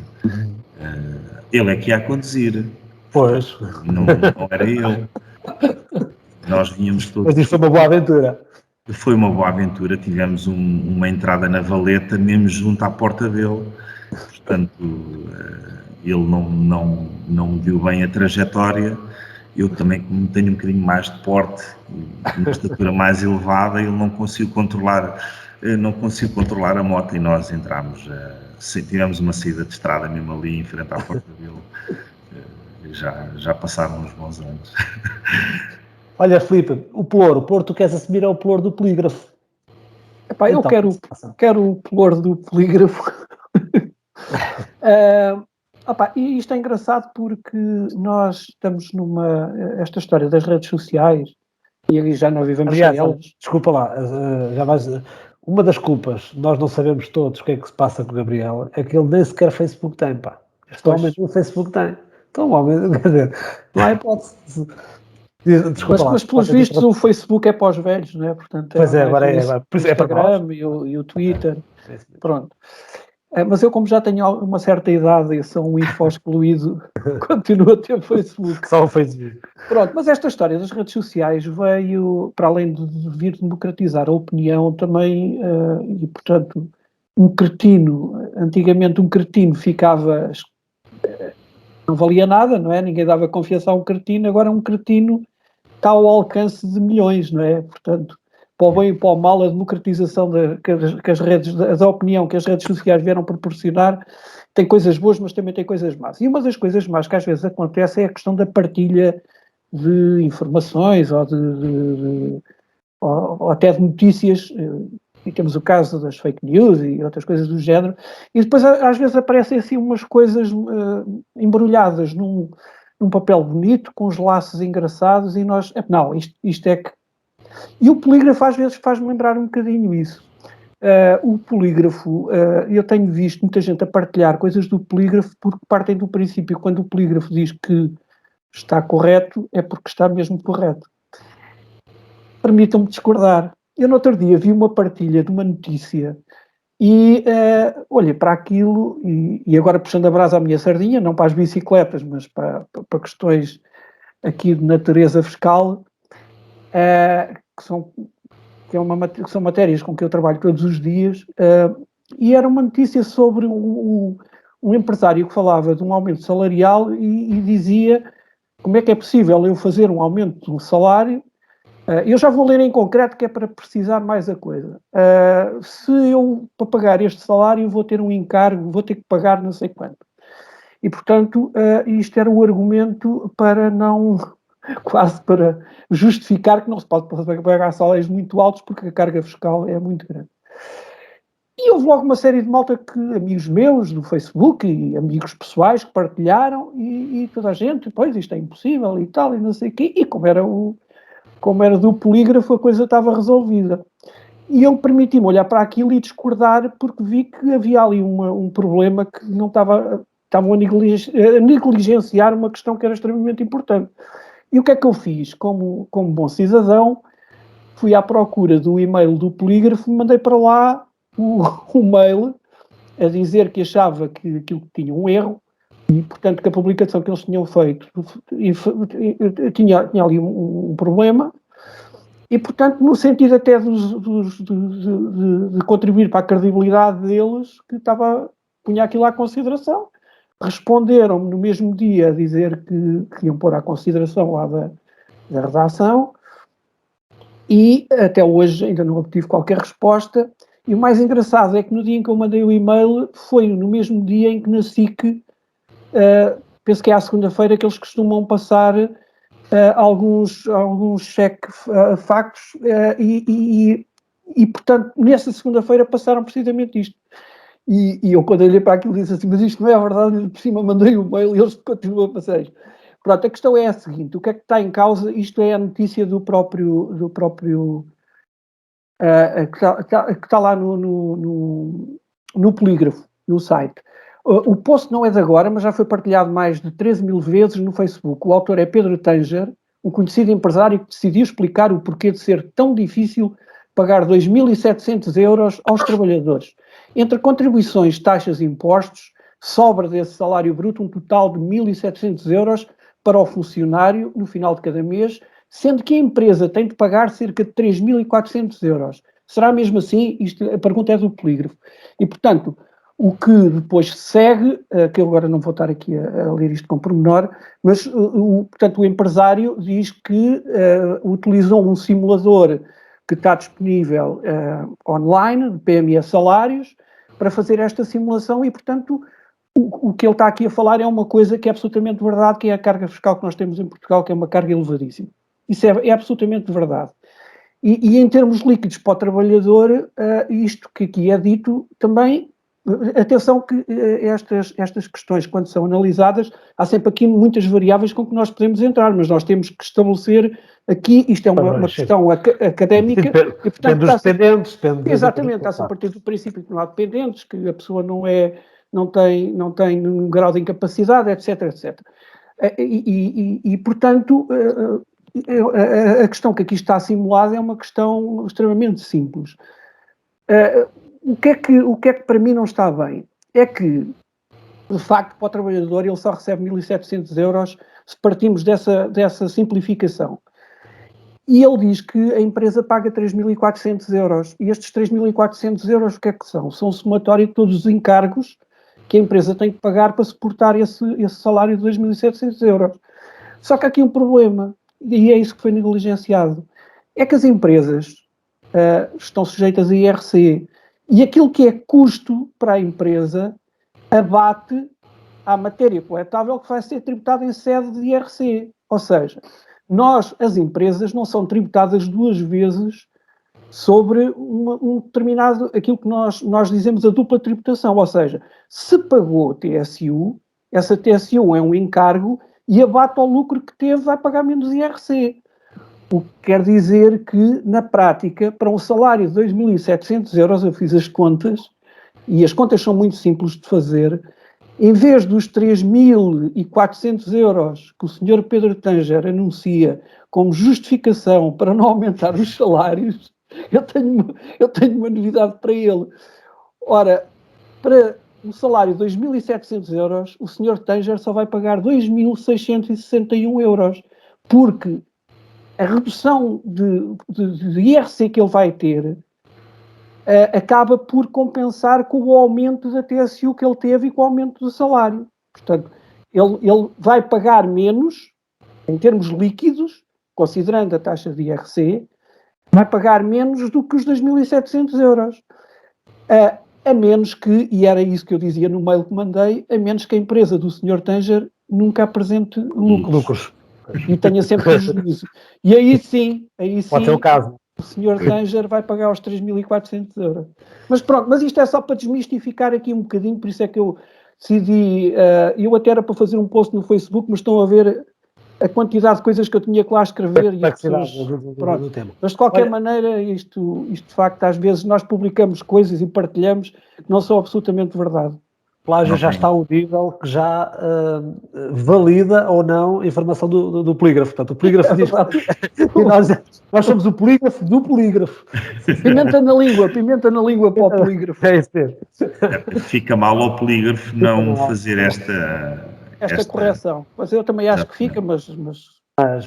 Ele é que ia a conduzir. Pois. Não era ele. Nós vínhamos todos... Mas isto foi uma boa aventura. Foi uma boa aventura, tivemos uma entrada na valeta mesmo junto à porta dele. Portanto, ele não viu bem a trajetória. Eu também, como tenho um bocadinho mais de porte, uma estatura mais elevada, ele não conseguiu controlar a moto, e nós entramos, tivemos uma saída de estrada mesmo ali em frente à porta dele. Já passaram uns bons anos. Olha, Filipe, o Ploro, tu queres assumir ao Ploro do polígrafo? Epá, eu quero o Ploro do polígrafo. E isto é engraçado porque nós estamos esta história das redes sociais, e já não vivemos sem elas. Desculpa lá, uma das culpas, nós não sabemos todos o que é que se passa com o Gabriel, é que ele nem sequer Facebook tem, pá. Este homem no Facebook tem. Então, o homem, quer dizer, não há hipótese. Desculpa mas pelos vistos o Facebook é para os velhos, não é? Portanto, pois é, agora é o Instagram e o Twitter. Pronto. Mas eu, como já tenho uma certa idade e sou um info excluído, continuo a ter Facebook. Só o Facebook. Pronto, mas esta história das redes sociais veio, para além de vir democratizar a opinião, também, e portanto, antigamente um cretino ficava, não valia nada, não é? Ninguém dava confiança a um cretino, agora um cretino está ao alcance de milhões, não é? Portanto, para o bem e para o mal, a democratização da opinião que as redes sociais vieram proporcionar tem coisas boas, mas também tem coisas más. E uma das coisas más que às vezes acontece é a questão da partilha de informações ou até de notícias, e temos o caso das fake news e outras coisas do género, e depois às vezes aparecem assim umas coisas embrulhadas num papel bonito, com os laços engraçados, e nós, não, isto é que... E o polígrafo às vezes faz-me lembrar um bocadinho isso. O polígrafo, eu tenho visto muita gente a partilhar coisas do polígrafo porque partem do princípio, quando o polígrafo diz que está correto, é porque está mesmo correto. Permitam-me discordar. Eu no outro dia vi uma partilha de uma notícia e olhei para aquilo e agora puxando a brasa à minha sardinha, não para as bicicletas, mas para questões aqui de natureza fiscal, que são matérias com que eu trabalho todos os dias, e era uma notícia sobre um empresário que falava de um aumento salarial e dizia como é que é possível eu fazer um aumento do salário. Eu já vou ler em concreto que é para precisar mais a coisa. Se eu, para pagar este salário, vou ter um encargo, vou ter que pagar não sei quanto. E, portanto, isto era o argumento para não... quase para justificar que não se pode pagar salários muito altos porque a carga fiscal é muito grande. E houve logo uma série de malta amigos meus do Facebook e amigos pessoais que partilharam e toda a gente, pois isto é impossível e tal, e não sei o quê, e como era do polígrafo a coisa estava resolvida. E eu permiti-me olhar para aquilo e discordar porque vi que havia ali um problema que não estavam a negligenciar uma questão que era extremamente importante. E o que é que eu fiz? Como bom cidadão, fui à procura do e-mail do polígrafo, mandei para lá o mail a dizer que achava que aquilo tinha um erro e, portanto, que a publicação que eles tinham feito tinha ali um problema e, portanto, no sentido até de contribuir para a credibilidade deles, que punha aquilo à consideração. Responderam-me no mesmo dia a dizer que iam pôr à consideração lá da redação e até hoje ainda não obtive qualquer resposta. E o mais engraçado é que no dia em que eu mandei o e-mail foi no mesmo dia em que na SIC, penso que é à segunda-feira, que eles costumam passar alguns factos e, portanto, nessa segunda-feira passaram precisamente isto. E eu, quando olhei para aquilo, disse assim, mas isto não é verdade, por cima mandei um mail e eles continuam a passar isto. Pronto, a questão é a seguinte, o que é que está em causa? Isto é a notícia do próprio que está lá no polígrafo, no site. O post não é de agora, mas já foi partilhado mais de 13 mil vezes no Facebook. O autor é Pedro Tanger, um conhecido empresário que decidiu explicar o porquê de ser tão difícil pagar 2.700 euros aos trabalhadores. Entre contribuições, taxas e impostos, sobra desse salário bruto um total de 1.700 euros para o funcionário no final de cada mês, sendo que a empresa tem de pagar cerca de 3.400 euros. Será mesmo assim? A pergunta é do polígrafo. E, portanto, o que depois segue, que eu agora não vou estar aqui a ler isto com pormenor, mas, portanto, o empresário diz que utilizou um simulador que está disponível online, de PME Salários, para fazer esta simulação e, portanto, o que ele está aqui a falar é uma coisa que é absolutamente verdade, que é a carga fiscal que nós temos em Portugal, que é uma carga elevadíssima. Isso é absolutamente verdade. E em termos líquidos para o trabalhador, isto que aqui é dito também atenção que estas questões, quando são analisadas, há sempre aqui muitas variáveis com que nós podemos entrar, mas nós temos que estabelecer aqui, isto é uma questão académica, e portanto dos dependentes, exatamente, está-se a partir do princípio que não há dependentes, que a pessoa não tem um grau de incapacidade, etc, etc. Portanto, a questão que aqui está simulada é uma questão extremamente simples. O que é que para mim não está bem? É que, de facto, para o trabalhador ele só recebe 1.700 euros se partimos dessa simplificação. E ele diz que a empresa paga 3.400 euros. E estes 3.400 euros o que é que são? São o somatório de todos os encargos que a empresa tem que pagar para suportar esse salário de 2.700 euros. Só que há aqui um problema, e é isso que foi negligenciado, é que as empresas estão sujeitas a IRC, e aquilo que é custo para a empresa abate à matéria coletável que vai ser tributada em sede de IRC. Ou seja, as empresas não são tributadas duas vezes sobre um determinado, aquilo que nós dizemos a dupla tributação, ou seja, se pagou TSU, essa TSU é um encargo e abate ao lucro que teve, vai pagar menos IRC. O que quer dizer que, na prática, para um salário de 2.700 euros, eu fiz as contas, e as contas são muito simples de fazer, em vez dos 3.400 euros que o Sr. Pedro Tanger anuncia como justificação para não aumentar os salários, eu tenho uma novidade para ele. Ora, para um salário de 2.700 euros, o Sr. Tanger só vai pagar 2.661 euros, porque a redução de IRC que ele vai ter acaba por compensar com o aumento da TSU que ele teve e com o aumento do salário. Portanto, ele vai pagar menos, em termos líquidos, considerando a taxa de IRC, vai pagar menos do que os 2.700 euros. A menos que, e era isso que eu dizia no mail que mandei, a menos que a empresa do Sr. Tanger nunca apresente lucros. E tenha sempre prejuízo. E aí sim, pode ser o caso. O Sr. Tanger vai pagar os 3.400 euros. Mas pronto, mas isto é só para desmistificar aqui um bocadinho, por isso é que eu decidi, eu até era para fazer um post no Facebook, mas estão a ver a quantidade de coisas que eu tinha que lá escrever. E as pessoas, do tema. Mas de qualquer maneira, isto de facto, às vezes nós publicamos coisas e partilhamos que não são absolutamente verdade. Plágio já está a um nível que já valida ou não a informação do polígrafo. Portanto, o polígrafo diz que nós somos o polígrafo do polígrafo. Pimenta na língua para o polígrafo. É isso mesmo. Fica mal ao polígrafo não fazer esta correção. Mas eu também acho que fica, mas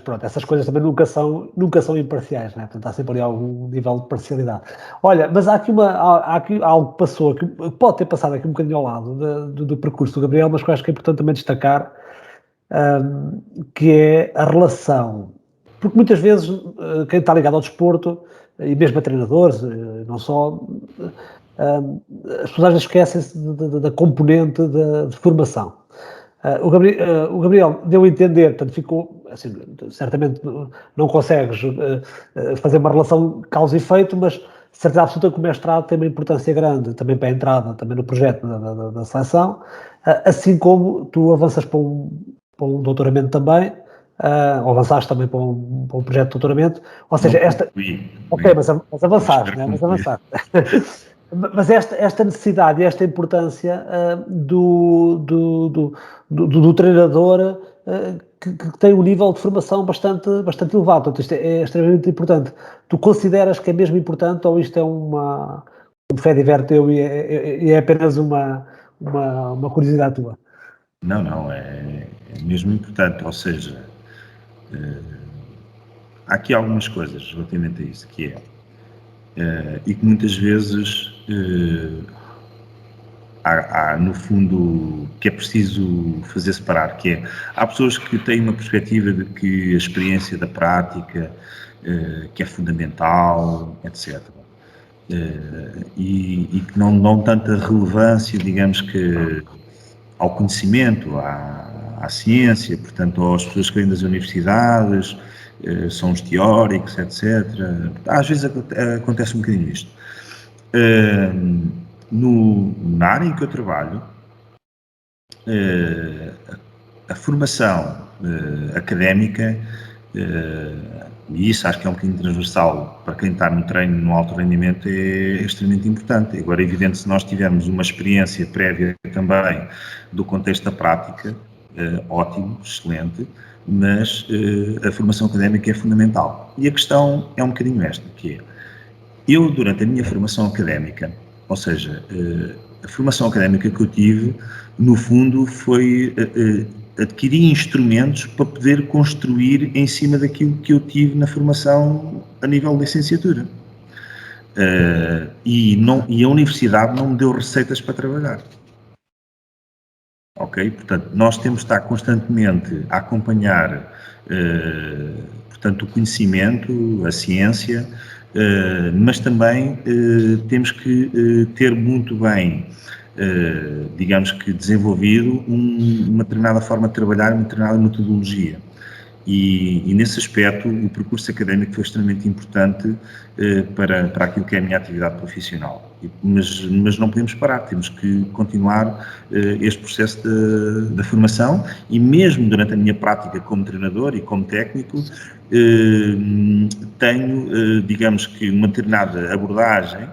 pronto, essas coisas também nunca são imparciais, né? Portanto, há sempre ali algum nível de parcialidade. Olha, mas há aqui algo que passou, que pode ter passado aqui um bocadinho ao lado do percurso do Gabriel, mas que eu acho que é importante também destacar, que é a relação. Porque muitas vezes quem está ligado ao desporto, e mesmo a treinadores, não só, as pessoas esquecem-se da componente de formação. O Gabriel deu a entender, portanto ficou, assim, certamente não consegues fazer uma relação causa e efeito, mas certeza absoluta que o mestrado tem uma importância grande também para a entrada, também no projeto da seleção, assim como tu avanças para um doutoramento também, ou avançaste também para um projeto de doutoramento, ou seja, mas avançaste, né? Mas avançaste. Mas esta necessidade e esta importância do treinador que tem um nível de formação bastante elevado, portanto isto é extremamente importante. Tu consideras que é mesmo importante ou isto é um fé diverteu e é apenas uma curiosidade tua? Não, é mesmo importante, ou seja, há aqui algumas coisas relativamente a isso, que é e que muitas vezes há no fundo que é preciso fazer separar, que é, há pessoas que têm uma perspectiva de que a experiência da prática que é fundamental, etc. E que não dão tanta relevância, digamos que, ao conhecimento, à ciência, portanto, às pessoas que vêm das universidades, são os teóricos, etc. Às vezes acontece um bocadinho isto. Na área em que eu trabalho, a formação académica, e isso acho que é um bocadinho transversal para quem está no treino, no alto rendimento, é extremamente importante. Agora, é evidente, se nós tivermos uma experiência prévia também do contexto da prática, ótimo, excelente, mas a formação académica é fundamental. E a questão é um bocadinho esta, que é, eu, durante a minha formação académica, ou seja, a formação académica que eu tive, no fundo, foi adquirir instrumentos para poder construir em cima daquilo que eu tive na formação a nível de licenciatura. E a universidade não me deu receitas para trabalhar. Ok? Portanto, nós temos de estar constantemente a acompanhar, portanto, o conhecimento, a ciência, mas também temos que ter muito bem, digamos que desenvolvido uma determinada forma de trabalhar, uma determinada metodologia. E nesse aspecto o percurso académico foi extremamente importante para aquilo que é a minha atividade profissional. Mas não podemos parar, temos que continuar este processo da formação, e mesmo durante a minha prática como treinador e como técnico, tenho, digamos que, uma determinada abordagem,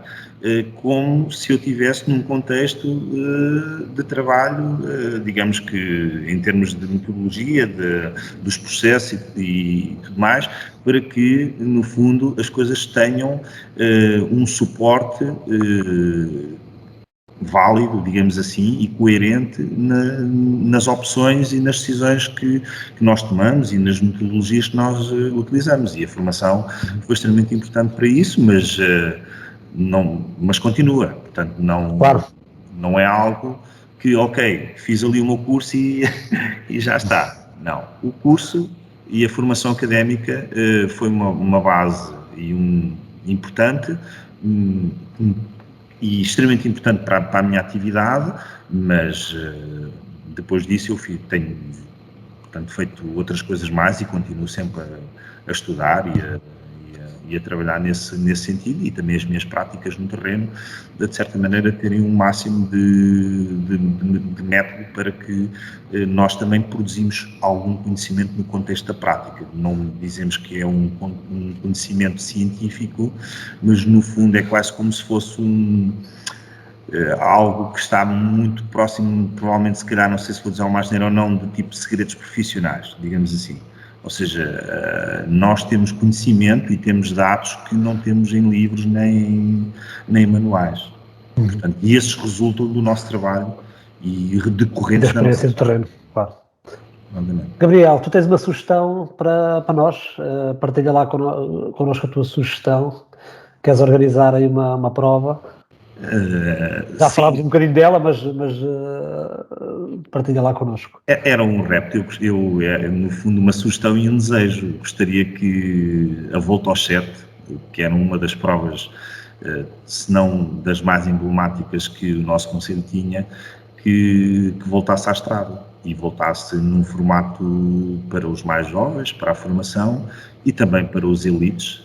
como se eu estivesse num contexto de trabalho, digamos que em termos de metodologia, dos processos e tudo mais, para que, no fundo, as coisas tenham um suporte válido, digamos assim, e coerente nas opções e nas decisões que nós tomamos e nas metodologias que nós utilizamos. E a formação foi extremamente importante para isso, mas continua. Portanto, não é algo que, ok, fiz ali o meu curso e já está. Não. O curso e a formação académica foi uma base importante, e extremamente importante para a minha atividade, mas depois disso tenho, portanto, feito outras coisas mais e continuo sempre a estudar e a trabalhar nesse sentido, e também as minhas práticas no terreno, de certa maneira, terem um máximo de método para que nós também produzimos algum conhecimento no contexto da prática. Não dizemos que é um conhecimento científico, mas no fundo é quase como se fosse algo que está muito próximo, provavelmente, se calhar, não sei se vou dizer uma asneira ou não, do tipo de segredos profissionais, digamos assim. Ou seja, nós temos conhecimento e temos dados que não temos em livros nem manuais. Portanto, e esses resultam do nosso trabalho e decorrentes da experiência do terreno, claro. Gabriel, tu tens uma sugestão para nós, partilha lá connosco a tua sugestão. Queres organizar aí uma prova? Já falámos um bocadinho dela, mas partilha lá connosco. Era um repto, no fundo, uma sugestão e um desejo. Gostaria que a Volta ao Sete, que era uma das provas, se não das mais emblemáticas que o nosso concelho tinha, que voltasse à estrada e voltasse num formato para os mais jovens, para a formação, e também para os elites,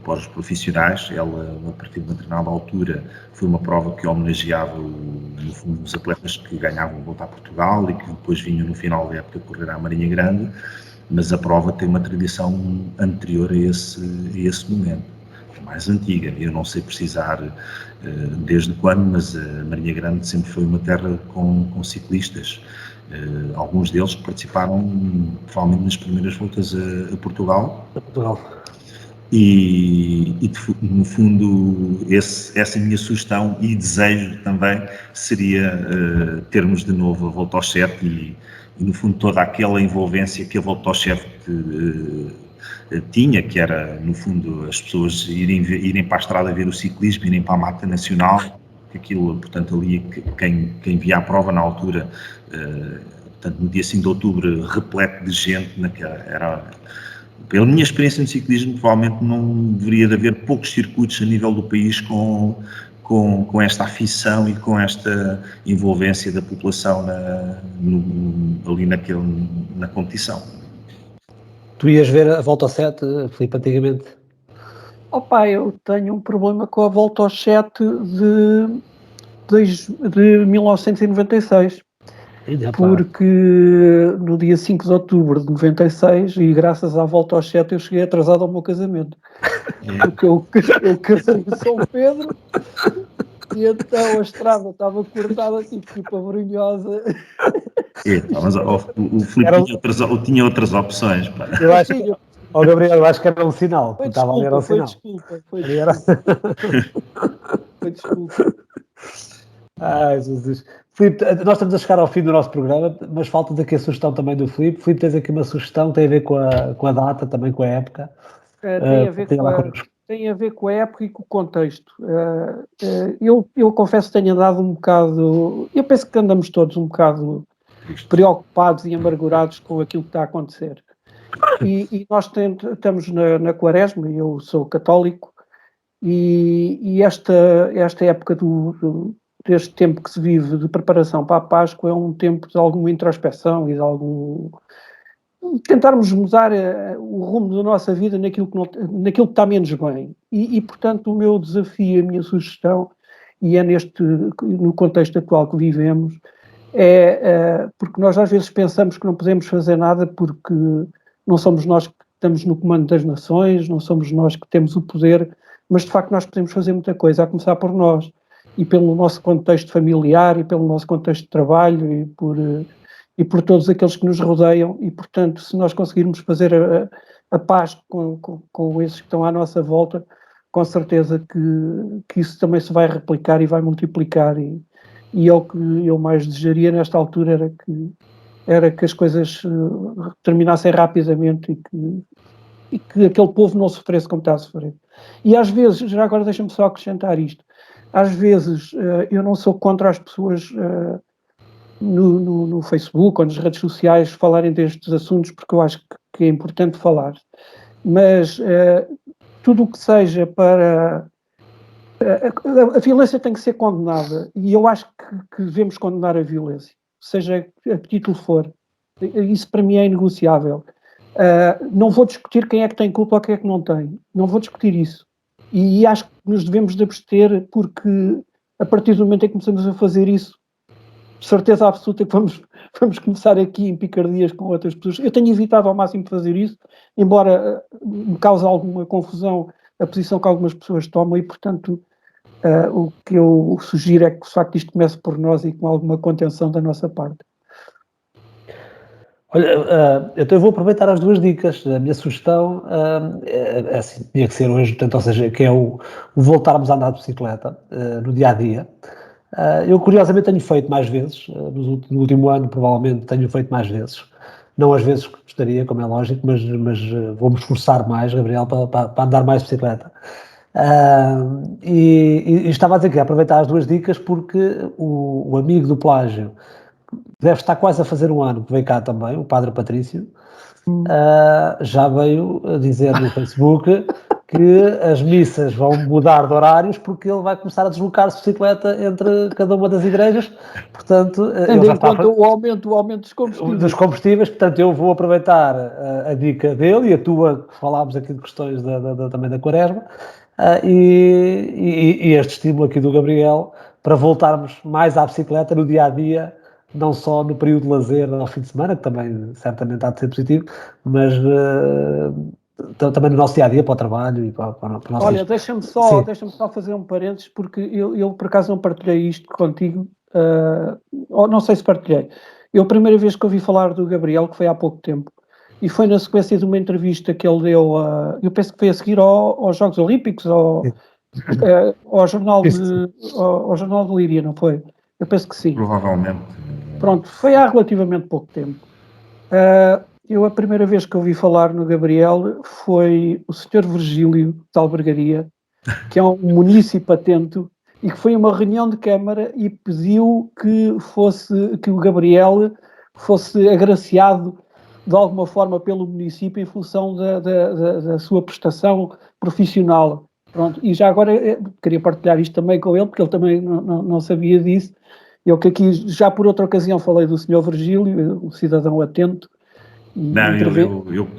para os profissionais. Ela, a partir de uma determinada altura, foi uma prova que homenageava, no fundo, os atletas que ganhavam a Volta a Portugal e que depois vinham no final da época correr à Marinha Grande, mas a prova tem uma tradição anterior a esse momento, é mais antiga. Eu não sei precisar desde quando, mas a Marinha Grande sempre foi uma terra com ciclistas, alguns deles que participaram provavelmente nas primeiras voltas a Portugal. E no fundo, essa minha sugestão e desejo também seria termos de novo a Volta ao Sete e no fundo toda aquela envolvência que a Volta ao Sete tinha, que era, no fundo, as pessoas irem para a estrada ver o ciclismo, irem para a Mata Nacional, que aquilo, portanto, ali quem via a prova na altura, portanto, no dia 5 de outubro, repleto de gente, pela minha experiência no ciclismo, provavelmente não deveria de haver poucos circuitos a nível do país com esta afição e com esta envolvência da população ali na competição. Tu ias ver a Volta ao Sete, Filipe, antigamente? Opa, eu tenho um problema com a volta ao chat de 1996, Ainda, pá. porque no dia 5 de outubro de 96, e graças à volta ao chat, eu cheguei atrasado ao meu casamento. Porque eu casei em São Pedro, e então a estrada estava cortada, tive que ir para Brunhosa. Mas o Filipe tinha outras opções. Pá. Eu acho que, Gabriel, eu acho que era um sinal. Foi Estava ali, era um sinal. desculpa. Foi desculpa. Ai, Jesus. Filipe, nós estamos a chegar ao fim do nosso programa, mas falta aqui a sugestão também do Filipe. Filipe, tens aqui uma sugestão, tem a ver com a data, também com a época. Tem a ver com a época e com o contexto. Eu confesso que tenho andado um bocado... Eu penso que andamos todos um bocado preocupados e amargurados com aquilo que está a acontecer. E nós estamos na Quaresma, eu sou católico, e esta época deste tempo que se vive de preparação para a Páscoa é um tempo de alguma introspeção e de tentarmos mudar o rumo da nossa vida naquilo que está menos bem. E, portanto, o meu desafio, a minha sugestão, e é no contexto atual que vivemos, porque nós às vezes pensamos que não podemos fazer nada porque não somos nós que estamos no comando das nações, não somos nós que temos o poder, mas de facto nós podemos fazer muita coisa, a começar por nós, e pelo nosso contexto familiar, e pelo nosso contexto de trabalho, e por todos aqueles que nos rodeiam, e portanto, se nós conseguirmos fazer a paz com esses que estão à nossa volta, com certeza que isso também se vai replicar e vai multiplicar, e é o que eu mais desejaria nesta altura, era que as coisas terminassem rapidamente e que aquele povo não sofresse como está a sofrer. E às vezes, já agora deixa-me só acrescentar isto, às vezes eu não sou contra as pessoas no Facebook ou nas redes sociais falarem destes assuntos, porque eu acho que é importante falar, mas tudo o que seja para... A violência tem que ser condenada, e eu acho que devemos condenar a violência, seja a que título for. Isso para mim é inegociável. Não vou discutir quem é que tem culpa ou quem é que não tem. Não vou discutir isso. E acho que nos devemos de abster, porque a partir do momento em que começamos a fazer isso, de certeza absoluta que vamos começar aqui em picardias com outras pessoas. Eu tenho evitado ao máximo fazer isso, embora me cause alguma confusão a posição que algumas pessoas tomam, e portanto o que eu sugiro é que de facto isto comece por nós e com alguma contenção da nossa parte. Olha, então eu vou aproveitar as duas dicas. A minha sugestão é assim, tinha que ser hoje, portanto, ou seja, que é o voltarmos a andar de bicicleta no dia-a-dia. Eu, curiosamente, tenho feito mais vezes, no último ano, provavelmente, tenho feito mais vezes. Não às vezes que gostaria, como é lógico, mas vou-me esforçar mais, Gabriel, para andar mais de bicicleta. E estava a dizer que ia aproveitar as duas dicas porque o amigo do Plágio deve estar quase a fazer um ano que veio cá também, o Padre Patrício, já veio dizer no Facebook que as missas vão mudar de horários porque ele vai começar a deslocar-se de bicicleta entre cada uma das igrejas, portanto... Tendo em conta o aumento dos combustíveis, portanto eu vou aproveitar a dica dele e a tua, que falámos aqui de questões também da Quaresma, e este estímulo aqui do Gabriel para voltarmos mais à bicicleta no dia-a-dia, não só no período de lazer ao fim de semana, que também certamente há de ser positivo, mas também no nosso dia-a-dia, para o trabalho e para o nosso... Olha, deixa-me só fazer um parênteses, porque eu por acaso não partilhei isto contigo, ou não sei se partilhei. A primeira vez que ouvi falar do Gabriel, que foi há pouco tempo, e foi na sequência de uma entrevista que ele deu, eu penso que foi a seguir aos Jogos Olímpicos, ao Jornal de Líria, não foi? Eu penso que sim. Provavelmente. Pronto, foi há relativamente pouco tempo. A primeira vez que ouvi falar no Gabriel foi o Sr. Virgílio de Albergaria, que é um munícipe atento, e que foi a uma reunião de Câmara e pediu que o Gabriel fosse agraciado de alguma forma pelo município em função da sua prestação profissional. Pronto, e já agora queria partilhar isto também com ele, porque ele também não sabia disso. Eu que aqui já por outra ocasião falei do Sr. Virgílio, um cidadão atento, Não,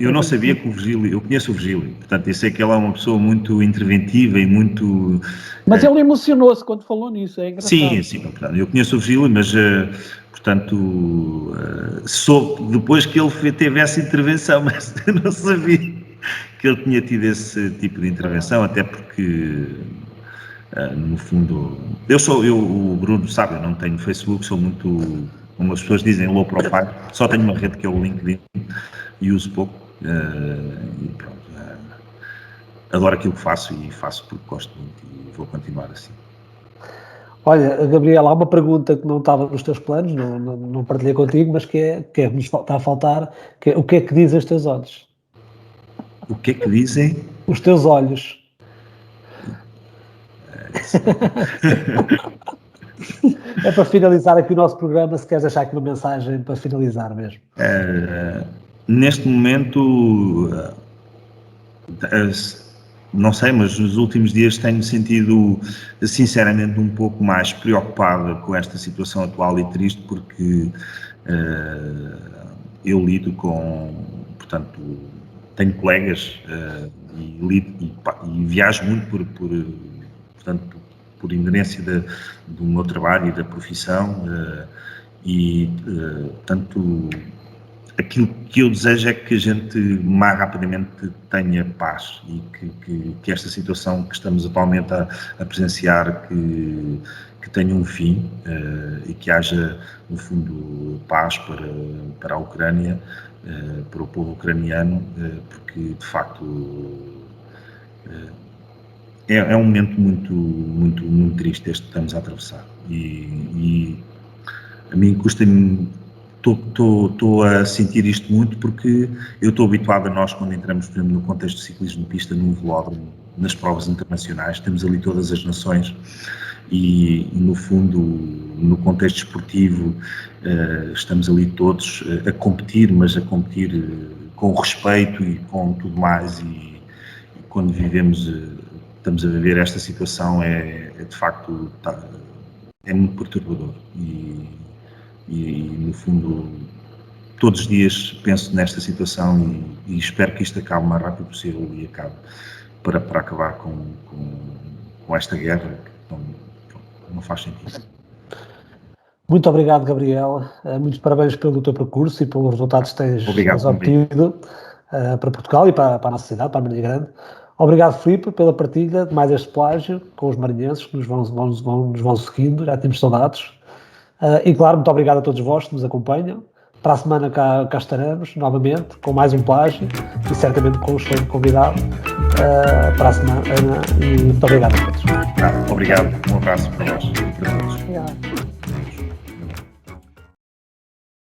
eu não sabia que o Virgílio, eu conheço o Virgílio, portanto eu sei que ele é uma pessoa muito interventiva e muito... Mas ele emocionou-se quando falou nisso, é engraçado. Sim, portanto, eu conheço o Virgílio, mas portanto soube depois que ele teve essa intervenção, mas eu não sabia que ele tinha tido esse tipo de intervenção, até porque no fundo, o Bruno sabe, eu não tenho Facebook, sou muito, como as pessoas dizem, low profile, só tenho uma rede que é o LinkedIn e uso pouco, e pronto, adoro aquilo que faço e faço porque gosto muito e vou continuar assim. Olha, Gabriel, há uma pergunta que não estava nos teus planos, não partilhei contigo, mas que nos está a faltar, que é, o que é que dizem os teus olhos? O que é que dizem? Os teus olhos. É para finalizar aqui o nosso programa, se queres deixar aqui uma mensagem para finalizar mesmo. Neste momento, não sei, mas nos últimos dias tenho sentido, sinceramente, um pouco mais preocupado com esta situação atual e triste, porque eu lido com, portanto, tenho colegas e viajo muito por inerência do meu trabalho e da profissão, portanto, aquilo que eu desejo é que a gente mais rapidamente tenha paz e que esta situação que estamos atualmente a presenciar que tenha um fim e que haja, no fundo, paz para a Ucrânia, para o povo ucraniano, porque, de facto, é um momento muito triste este que estamos a atravessar. E a mim custa-me... Estou a sentir isto muito porque eu estou habituado a nós, quando entramos, por exemplo, no contexto de ciclismo de pista, num velódromo, nas provas internacionais, temos ali todas as nações e no fundo, no contexto esportivo, estamos ali todos a competir, mas a competir com respeito e com tudo mais, e quando estamos a viver esta situação, de facto, é muito perturbador. E, no fundo, todos os dias penso nesta situação e espero que isto acabe o mais rápido possível e acabe para acabar com esta guerra que não faz sentido. Muito obrigado, Gabriel. Muitos parabéns pelo teu percurso e pelos resultados que tens obtido para Portugal e para a nossa cidade, para a Marinha Grande. Obrigado, Filipe, pela partilha de mais este plágio com os marinhenses que nos vão seguindo, já temos saudades. E claro, muito obrigado a todos vós que nos acompanham. Para a semana cá estaremos novamente com mais um plágio e certamente com um excelente convidado para a semana. E muito obrigado a todos. Obrigado, um abraço para nós e para todos. Obrigado.